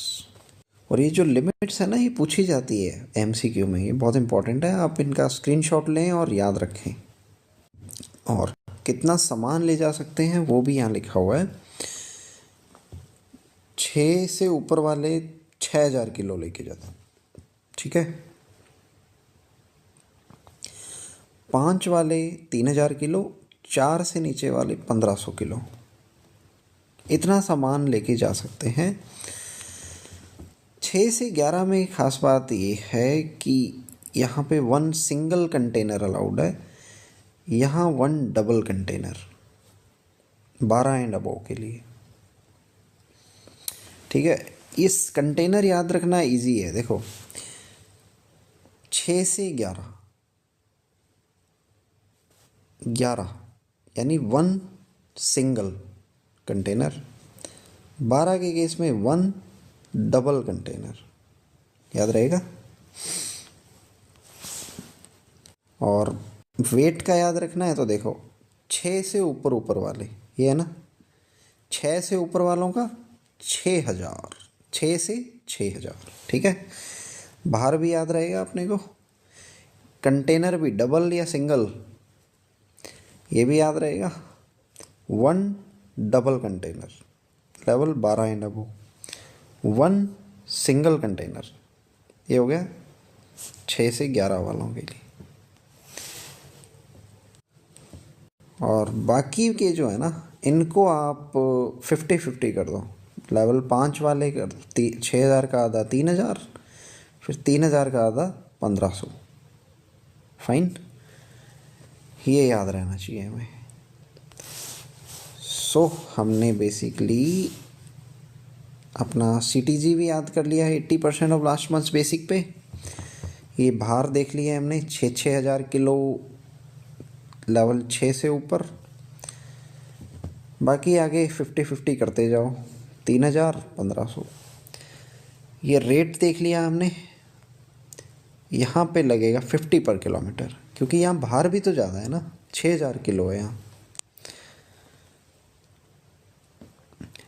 और ये जो लिमिट्स है ना, ये पूछी जाती है एमसीक्यू में, ये बहुत इंपॉर्टेंट है, आप इनका स्क्रीनशॉट लें और याद रखें। और कितना सामान ले जा सकते हैं वो भी यहाँ लिखा हुआ है। 6 से ऊपर वाले 6,000 किलो लेके जाते हैं। ठीक है। 5 वाले 3,000 किलो, 4 से नीचे वाले 1,500 किलो, इतना सामान लेके जा सकते हैं। 6 से 11 में ख़ास बात ये है कि यहाँ पे 1 सिंगल कंटेनर अलाउड है, यहाँ 1 डबल कंटेनर 12 एंड अबव के लिए। ठीक है, इस कंटेनर याद रखना इजी है। देखो 6 से 11 यानी 1 सिंगल कंटेनर, 12 के केस में 1 डबल कंटेनर, याद रहेगा। और वेट का याद रखना है तो देखो 6 से ऊपर वाले, ये है ना, 6 से ऊपर वालों का 6,000, 6 से 6,000। ठीक है, बाहर भी याद रहेगा अपने को। कंटेनर भी डबल या सिंगल, ये भी याद रहेगा। 1 double container level 12 and above, 1 single container, ये हो गया 6 से 11 वालों के लिए। और बाकी के जो है ना, इनको आप 50-50 कर दो। लेवल 5 वाले कर 6,000 का आधा 3,000, फिर 3,000 का आधा 1,500। फाइन, ये याद रहना चाहिए हमें। सो हमने बेसिकली अपना सीटीजी भी याद कर लिया है 80% ऑफ लास्ट मंथ्स बेसिक पे। ये बाहर देख लिया हमने 6,000 किलो लेवल 6 से ऊपर। बाकी आगे 50-50 करते जाओ, 3,000, 1,500। ये रेट देख लिया हमने, यहाँ पे लगेगा 50 पर किलोमीटर, क्योंकि यहाँ बाहर भी तो ज़्यादा है ना, 6,000 किलो है यहाँ।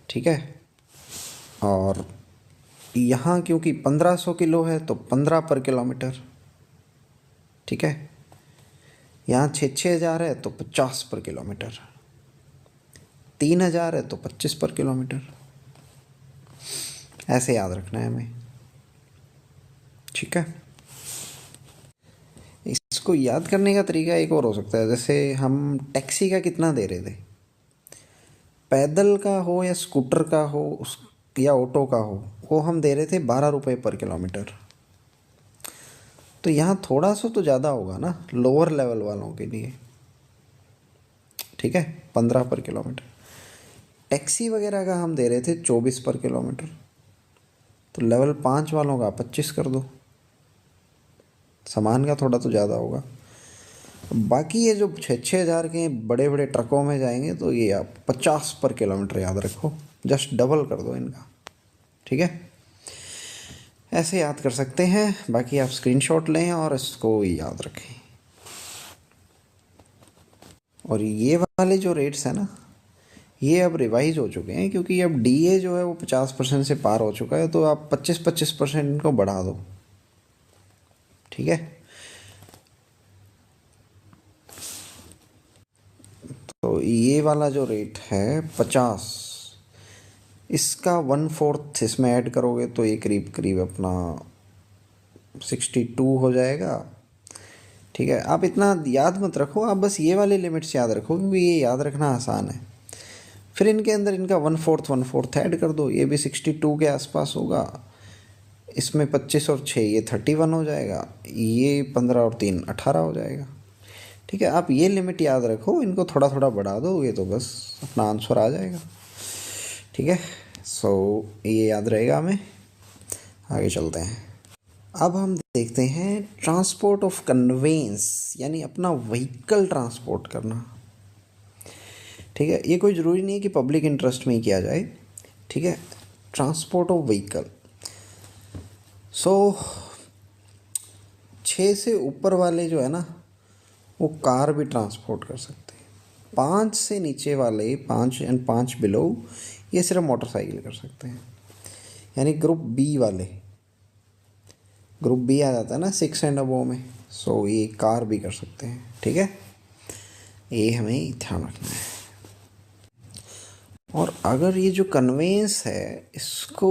ठीक है। और यहाँ क्योंकि 1500 किलो है तो 15 पर किलोमीटर, ठीक है। यहाँ 6,000 है तो 50 पर किलोमीटर, 3,000 है तो 25 पर किलोमीटर। ऐसे याद रखना है हमें, ठीक है। इसको याद करने का तरीका एक और हो सकता है, जैसे हम टैक्सी का कितना दे रहे थे, पैदल का हो या स्कूटर का हो या ऑटो का हो, वो हम दे रहे थे 12 रुपये पर किलोमीटर। तो यहाँ थोड़ा सा तो ज़्यादा होगा ना लोअर लेवल वालों के लिए, ठीक है, 15 पर किलोमीटर। टैक्सी वगैरह का हम दे रहे थे 24 पर किलोमीटर, तो लेवल 5 वालों का 25 कर दो, सामान का थोड़ा तो ज़्यादा होगा। बाकी ये जो 6,000 के बड़े बड़े ट्रकों में जाएंगे तो ये आप 50 पर किलोमीटर याद रखो, जस्ट डबल कर दो इनका, ठीक है। ऐसे याद कर सकते हैं, बाकी आप स्क्रीनशॉट लें और इसको याद रखें। और ये वाले जो रेट्स हैं ना, ये अब रिवाइज हो चुके हैं, क्योंकि अब डीए जो है वो 50% से पार हो चुका है, तो आप 25% इनको बढ़ा दो, ठीक है। तो ये वाला जो रेट है 50, इसका 1/4 इसमें ऐड करोगे तो ये करीब करीब अपना 62 हो जाएगा, ठीक है। आप इतना याद मत रखो, आप बस ये वाले लिमिट्स याद रखो, क्योंकि ये याद रखना आसान है। फिर इनके अंदर इनका 1/4 ऐड कर दो, ये भी 62 के आसपास होगा। इसमें 25 और 6 ये 31 हो जाएगा, ये 15 और 3 18 हो जाएगा, ठीक है। आप ये लिमिट याद रखो, इनको थोड़ा थोड़ा बढ़ा दो, ये तो बस अपना आंसर आ जाएगा, ठीक है। सो ये याद रहेगा हमें। आगे चलते हैं। अब हम देखते हैं ट्रांसपोर्ट ऑफ कन्वेंस, यानी अपना व्हीकल ट्रांसपोर्ट करना, ठीक है। ये कोई ज़रूरी नहीं है कि पब्लिक इंटरेस्ट में ही किया जाए, ठीक है। ट्रांसपोर्ट ऑफ व्हीकल, सो 6 से ऊपर वाले जो है ना वो कार भी ट्रांसपोर्ट कर सकते हैं। 5 से नीचे वाले, 5 एंड 5 बिलो, ये सिर्फ मोटरसाइकिल कर सकते हैं। यानी ग्रुप बी वाले, ग्रुप बी आ जाता है ना 6 एंड अबव में, सो ये कार भी कर सकते हैं, ठीक है। ये हमें ध्यान रखना है। और अगर ये जो कन्वेंस है इसको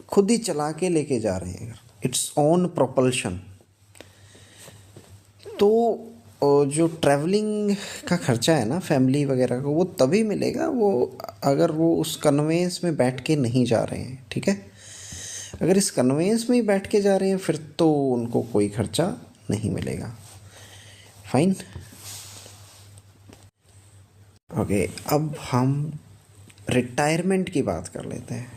खुद ही चला के लेके जा रहे हैं, इट्स ओन प्रोपल्शन, तो जो ट्रैवलिंग का खर्चा है ना फैमिली वगैरह का, वो तभी मिलेगा वो अगर वो उस कन्वेंस में बैठ के नहीं जा रहे हैं, ठीक है। अगर इस कन्वेंस में ही बैठ के जा रहे हैं फिर तो उनको कोई खर्चा नहीं मिलेगा, फाइन। ओके, अब हम रिटायरमेंट की बात कर लेते हैं।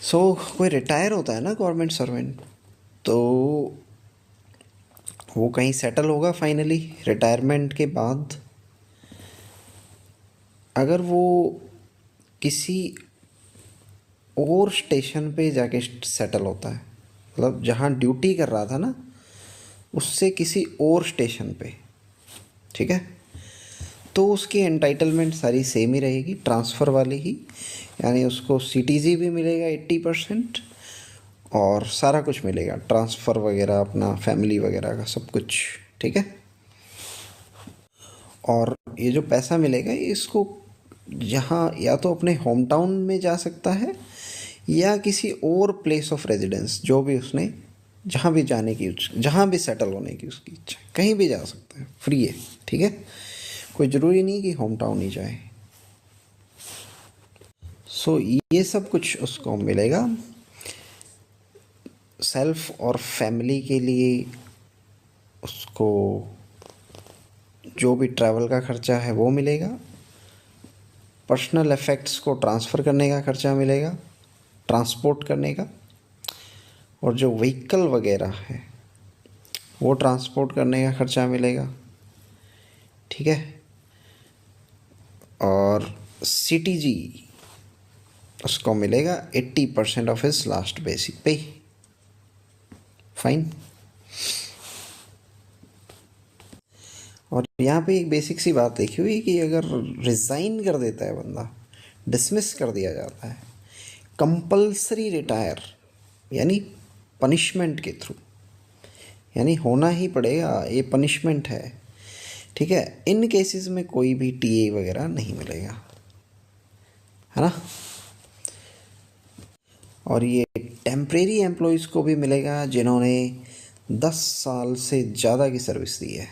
सो कोई रिटायर होता है ना गवर्नमेंट सर्वेंट, तो वो कहीं सेटल होगा फाइनली रिटायरमेंट के बाद। अगर वो किसी और स्टेशन पे जाके सेटल होता है, मतलब जहाँ ड्यूटी कर रहा था ना उससे किसी और स्टेशन पे, ठीक है, तो उसकी एंटाइटलमेंट सारी सेम ही रहेगी, ट्रांसफ़र वाली ही। यानी उसको सीटीजी भी मिलेगा 80% और सारा कुछ मिलेगा, ट्रांसफ़र वगैरह, अपना फैमिली वगैरह का सब कुछ, ठीक है। और ये जो पैसा मिलेगा इसको जहाँ या तो अपने होम टाउन में जा सकता है या किसी और प्लेस ऑफ रेजिडेंस, जो भी उसने जहाँ भी जाने की, जहाँ भी सेटल होने की उसकी इच्छा, कहीं भी जा सकता है, फ्री है, ठीक है। कोई ज़रूरी नहीं कि होम टाउन ही जाए। सो ये सब कुछ उसको मिलेगा। सेल्फ और फैमिली के लिए उसको जो भी ट्रैवल का खर्चा है वो मिलेगा, पर्सनल इफ़ेक्ट्स को ट्रांसफ़र करने का खर्चा मिलेगा, ट्रांसपोर्ट करने का, और जो व्हीकल वगैरह है वो ट्रांसपोर्ट करने का खर्चा मिलेगा, ठीक है। और सीटीजी उसको मिलेगा 80% ऑफ हिज लास्ट बेसिक पे, फाइन। और यहाँ पे एक बेसिक सी बात देखी हुई कि अगर रिज़ाइन कर देता है बंदा, डिसमिस कर दिया जाता है, कंपल्सरी रिटायर यानी पनिशमेंट के थ्रू, यानी होना ही पड़ेगा, ये पनिशमेंट है, ठीक है, इन केसेस में कोई भी टीए वगैरह नहीं मिलेगा, है ना। और ये टेम्परेरी एम्प्लॉयज़ को भी मिलेगा जिन्होंने 10 साल से ज़्यादा की सर्विस दी है,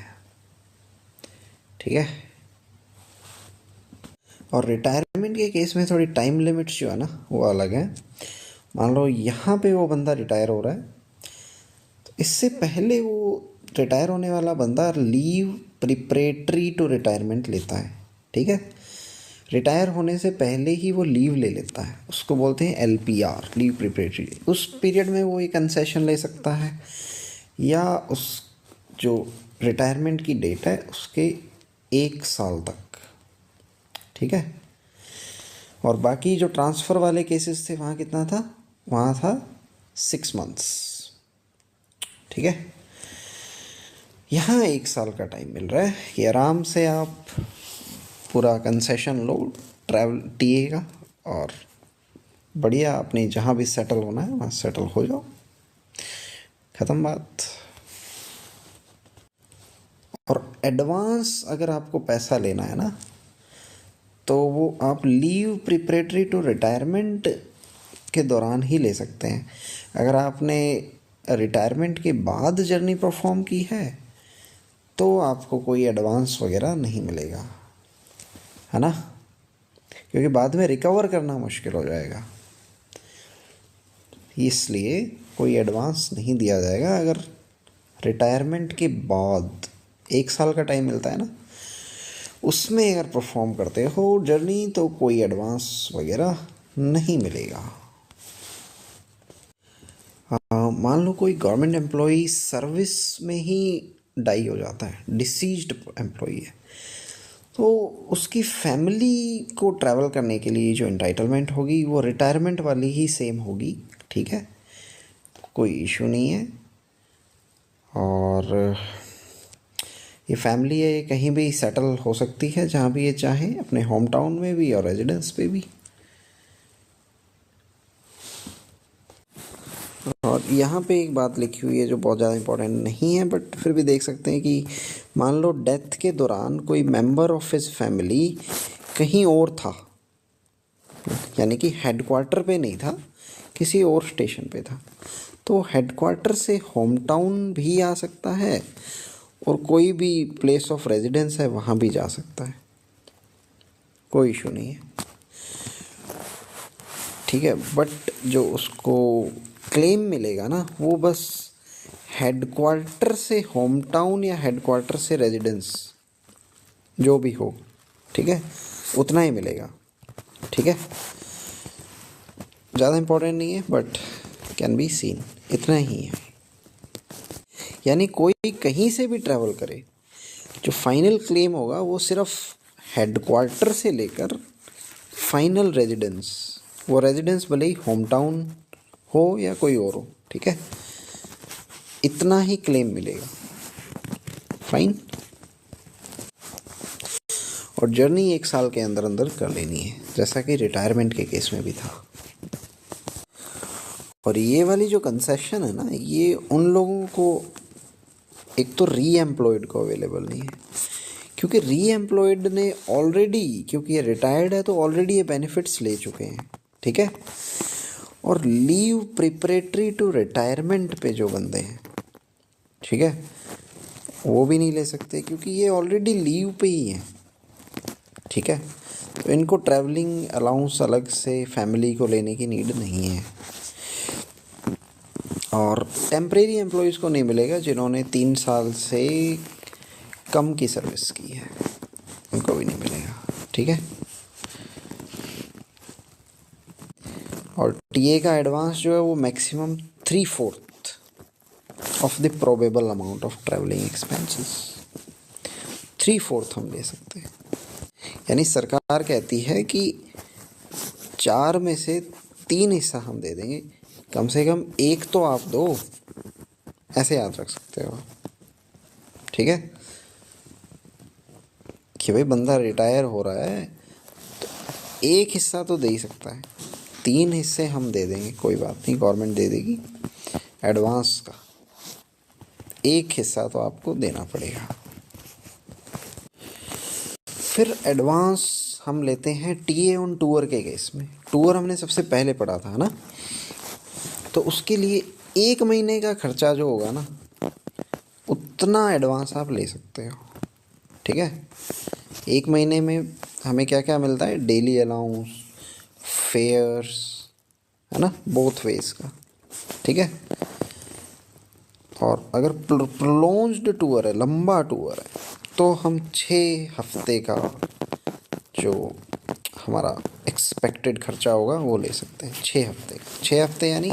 ठीक है। और रिटायरमेंट के केस में थोड़ी टाइम लिमिट्स जो है ना वो अलग है। मान लो यहाँ पे वो बंदा रिटायर हो रहा है, तो इससे पहले वो रिटायर होने वाला बंदा लीव प्रिपरेटरी टू रिटायरमेंट लेता है, ठीक है। रिटायर होने से पहले ही वो लीव ले लेता है, उसको बोलते हैं LPR, लीव प्रिपरेटरी। उस पीरियड में वो एक कंसेशन ले सकता है, या उस जो रिटायरमेंट की डेट है उसके 1 साल तक, ठीक है। और बाकी जो ट्रांसफ़र वाले केसेस थे वहाँ कितना था, वहाँ था 6 मंथ्स, ठीक है। यहाँ 1 साल का टाइम मिल रहा है कि आराम से आप पूरा कंसेशन लो ट्रैवल टीए का, और बढ़िया अपने जहाँ भी सेटल होना है वहाँ सेटल हो जाओ, ख़त्म बात। और एडवांस अगर आपको पैसा लेना है ना, तो वो आप लीव प्रिपरेटरी टू रिटायरमेंट के दौरान ही ले सकते हैं। अगर आपने रिटायरमेंट के बाद जर्नी परफॉर्म की है तो आपको कोई एडवांस वगैरह नहीं मिलेगा, है ना, क्योंकि बाद में रिकवर करना मुश्किल हो जाएगा, इसलिए कोई एडवांस नहीं दिया जाएगा। अगर रिटायरमेंट के बाद 1 साल का टाइम मिलता है ना, उसमें अगर परफॉर्म करते हो जर्नी तो कोई एडवांस वगैरह नहीं मिलेगा। मान लो कोई गवर्नमेंट एम्प्लॉई सर्विस में ही डाई हो जाता है, डिसीज्ड एम्प्लॉई है, तो उसकी फैमिली को ट्रैवल करने के लिए जो एंटाइटलमेंट होगी वो रिटायरमेंट वाली ही सेम होगी, ठीक है, कोई इशू नहीं है। और ये फैमिली है, ये कहीं भी सेटल हो सकती है जहाँ भी ये चाहे, अपने होम टाउन में भी और रेजिडेंस पे भी। और यहाँ पे एक बात लिखी हुई है जो बहुत ज़्यादा इम्पोर्टेंट नहीं है, बट फिर भी देख सकते हैं कि मान लो डेथ के दौरान कोई मेंबर ऑफ हिज फैमिली कहीं और था, यानी कि हेडक्वार्टर पे नहीं था, किसी और स्टेशन पे था, तो हेडक्वार्टर से होम टाउन भी आ सकता है और कोई भी प्लेस ऑफ रेजिडेंस है वहाँ भी जा सकता है, कोई इशू नहीं है, ठीक है। बट जो उसको क्लेम मिलेगा ना वो बस हेडक्वार्टर से होम टाउन या हेडक्वार्टर से रेजिडेंस जो भी हो, ठीक है, उतना ही मिलेगा, ठीक है। ज़्यादा इम्पोर्टेंट नहीं है बट कैन बी सीन, इतना ही है। यानी कोई कहीं से भी ट्रैवल करे, जो फाइनल क्लेम होगा वो सिर्फ हेडक्वार्टर से लेकर फाइनल रेजिडेंस, वो रेजिडेंस भले ही होम टाउन हो या कोई और हो, ठीक है, इतना ही क्लेम मिलेगा, फाइन। और जर्नी 1 साल के अंदर अंदर कर लेनी है, जैसा कि रिटायरमेंट के केस में भी था। और ये वाली जो कंसेशन है ना, ये उन लोगों को, एक तो री एम्प्लॉयड को अवेलेबल नहीं है, क्योंकि री एम्प्लॉयड ने ऑलरेडी, क्योंकि ये रिटायर्ड है तो ऑलरेडी ये बेनिफिट्स ले चुके हैं, ठीक है। और लीव प्रिपरेटरी टू रिटायरमेंट पे जो बंदे हैं, ठीक है, वो भी नहीं ले सकते क्योंकि ये ऑलरेडी लीव पे ही हैं, ठीक है। तो इनको ट्रैवलिंग अलाउंस अलग से फैमिली को लेने की नीड नहीं है। और टेम्परेरी एम्प्लॉयज़ को नहीं मिलेगा जिन्होंने 3 साल से कम की सर्विस की है, उनको भी नहीं मिलेगा, ठीक है। और टीए का एडवांस जो है वो maximum 3/4 of the probable amount of travelling expenses, 3/4 हम ले सकते हैं। यानी सरकार कहती है कि 4 में से 3 हिस्सा हम दे देंगे, कम से कम 1 तो आप दो, ऐसे याद रख सकते हो, ठीक है, कि भाई बंदा रिटायर हो रहा है तो 1 हिस्सा तो दे ही सकता है, 3 हिस्से हम दे देंगे, कोई बात नहीं, गवर्नमेंट दे देगी एडवांस का। 1 हिस्सा तो आपको देना पड़ेगा। फिर एडवांस हम लेते हैं टीए ऑन टूर के केस में। टूर हमने सबसे पहले पढ़ा था ना, तो उसके लिए 1 महीने का खर्चा जो होगा ना, उतना एडवांस आप ले सकते हो। ठीक है, 1 महीने में हमें क्या क्या मिलता है, डेली अलाउंस, फेयर्स, है ना, बोथ वेज का। ठीक है, और अगर प्रोलॉन्ज्ड टूर है, लंबा टूर है, तो हम 6 हफ्ते का जो हमारा एक्सपेक्टेड खर्चा होगा वो ले सकते हैं। 6 हफ्ते, 6 हफ्ते यानी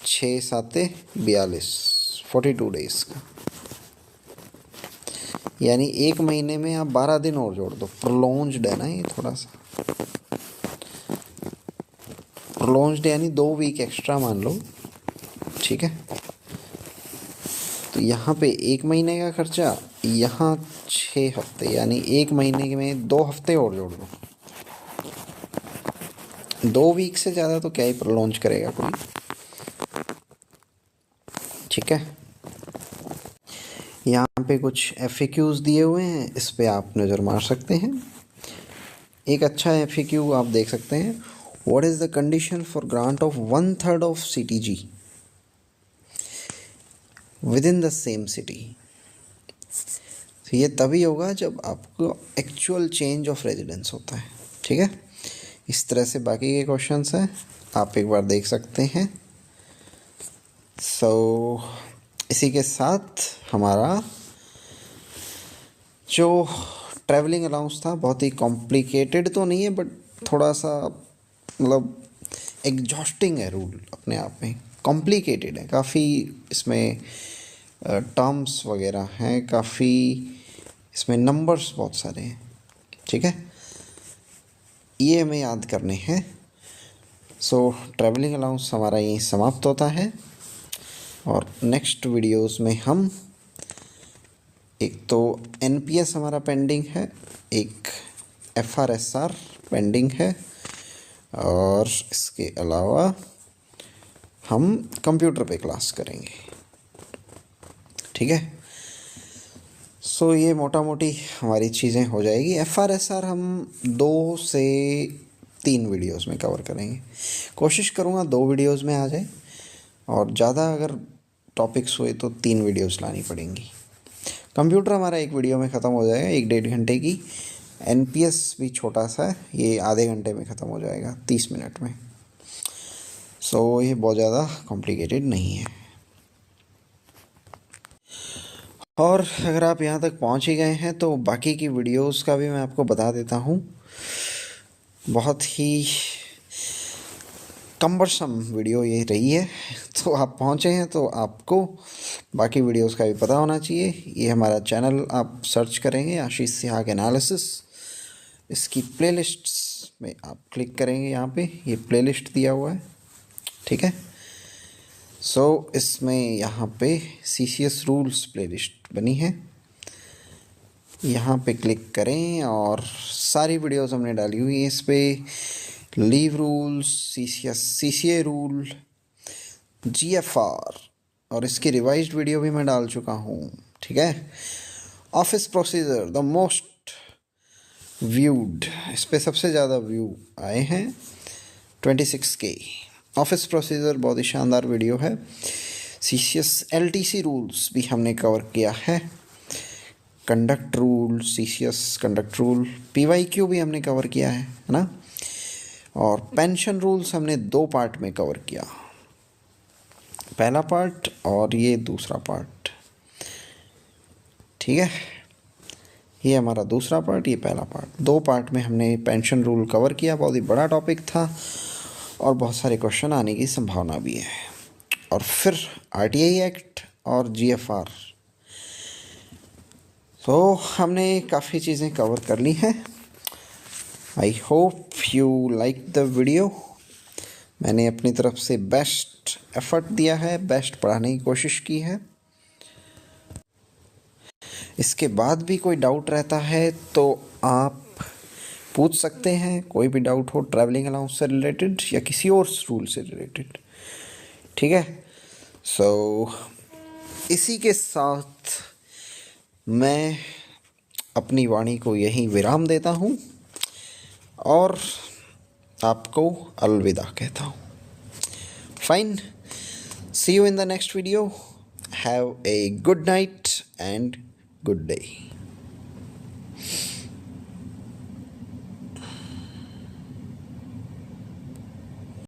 6 7 42, 42 डेज का, यानी 1 महीने में आप 12 दिन और जोड़ दो। प्रोलॉन्ज्ड है ना ये, थोड़ा सा प्रोलॉन्ज्ड यानी 2 वीक एक्स्ट्रा मान लो। ठीक है, तो यहाँ पे 1 महीने का खर्चा, यहाँ 6 हफ्ते, यानी 1 महीने में 2 हफ्ते और जोड़ दो। 2 वीक से ज़्यादा तो क्या ही प्रोलॉन्ज करेगा कोई। ठीक है, यहाँ पे कुछ FAQs दिए हुए हैं, इस पे आप नज़र मार सकते हैं। एक अच्छा FAQ आप देख सकते हैं, what is the condition for grant of 1/3 of CTG with in the same city. तो ये तभी होगा जब आपको एक्चुअल चेंज ऑफ रेजिडेंस होता है। ठीक है, इस तरह से बाकी के क्वेश्चंस हैं, आप एक बार देख सकते हैं। इसी के साथ हमारा जो ट्रैवलिंग अलाउंस था, बहुत ही कॉम्प्लिकेटेड तो नहीं है, बट थोड़ा सा मतलब एग्जॉस्टिंग है रूल अपने आप में, कॉम्प्लिकेटेड है काफ़ी, इसमें टर्म्स वगैरह हैं काफ़ी, इसमें नंबर्स बहुत सारे हैं। ठीक है, ये हमें याद करने हैं। ट्रैवलिंग अलाउंस हमारा यहीं समाप्त होता है, और नेक्स्ट वीडियोस में हम एक तो NPS हमारा पेंडिंग है, एक FRSR पेंडिंग है, और इसके अलावा हम कंप्यूटर पे क्लास करेंगे। ठीक है, ये मोटा मोटी हमारी चीज़ें हो जाएगी। FRSR हम 2 से 3 वीडियोस में कवर करेंगे, कोशिश करूँगा 2 वीडियोस में आ जाए, और ज़्यादा अगर टॉपिक्स हुए तो 3 वीडियोस लानी पड़ेंगी। कंप्यूटर हमारा 1 वीडियो में ख़त्म हो जाएगा, 1-1.5 घंटे की। NPS भी छोटा सा है, ये आधे घंटे में ख़त्म हो जाएगा, 30 मिनट में। ये बहुत ज़्यादा कॉम्प्लिकेटेड नहीं है। और अगर आप यहाँ तक पहुँच ही गए हैं तो बाकी की वीडियोस का भी मैं आपको बता देता हूँ। बहुत ही कम्बरसम वीडियो ये रही है, तो आप पहुँचे हैं तो आपको बाकी वीडियोस का भी पता होना चाहिए। ये हमारा चैनल आप सर्च करेंगे, आशीष सिहाग एनालिसिस, इसकी प्लेलिस्ट्स में आप क्लिक करेंगे, यहाँ पे ये प्लेलिस्ट दिया हुआ है। ठीक है, इसमें यहाँ पे CCS रूल्स प्लेलिस्ट बनी है, यहाँ पे क्लिक करें और सारी वीडियोस हमने डाली हुई है इस पर। Leave rules, CCA rule, GFR, और इसकी रिवाइज्ड वीडियो भी मैं डाल चुका हूँ। ठीक है, office procedure the most viewed, इस पर सबसे ज़्यादा व्यू आए हैं, 26K। ऑफिस प्रोसीजर बहुत ही शानदार वीडियो है। CCS LTC रूल्स भी हमने कवर किया है, conduct rule, CCS conduct rule, PYQ भी हमने कवर किया है ना, और पेंशन रूल्स हमने 2 पार्ट में कवर किया, पहला पार्ट और ये दूसरा पार्ट। ठीक है, ये हमारा दूसरा पार्ट, ये पहला पार्ट, 2 पार्ट में हमने पेंशन रूल कवर किया। बहुत ही बड़ा टॉपिक था और बहुत सारे क्वेश्चन आने की संभावना भी है। और फिर RTI एक्ट और GFR, हमने काफ़ी चीज़ें कवर कर ली हैं। I hope you like the video. मैंने अपनी तरफ से बेस्ट एफर्ट दिया है, बेस्ट पढ़ाने की कोशिश की है। इसके बाद भी कोई डाउट रहता है तो आप पूछ सकते हैं, कोई भी डाउट हो ट्रैवलिंग अलाउंस से रिलेटेड या किसी और रूल से रिलेटेड। ठीक है, सो इसी के साथ मैं अपनी वाणी को यहीं विराम देता हूँ और आपको अलविदा कहता हूँ। Fine, see you in the next video. Have a good night and good day.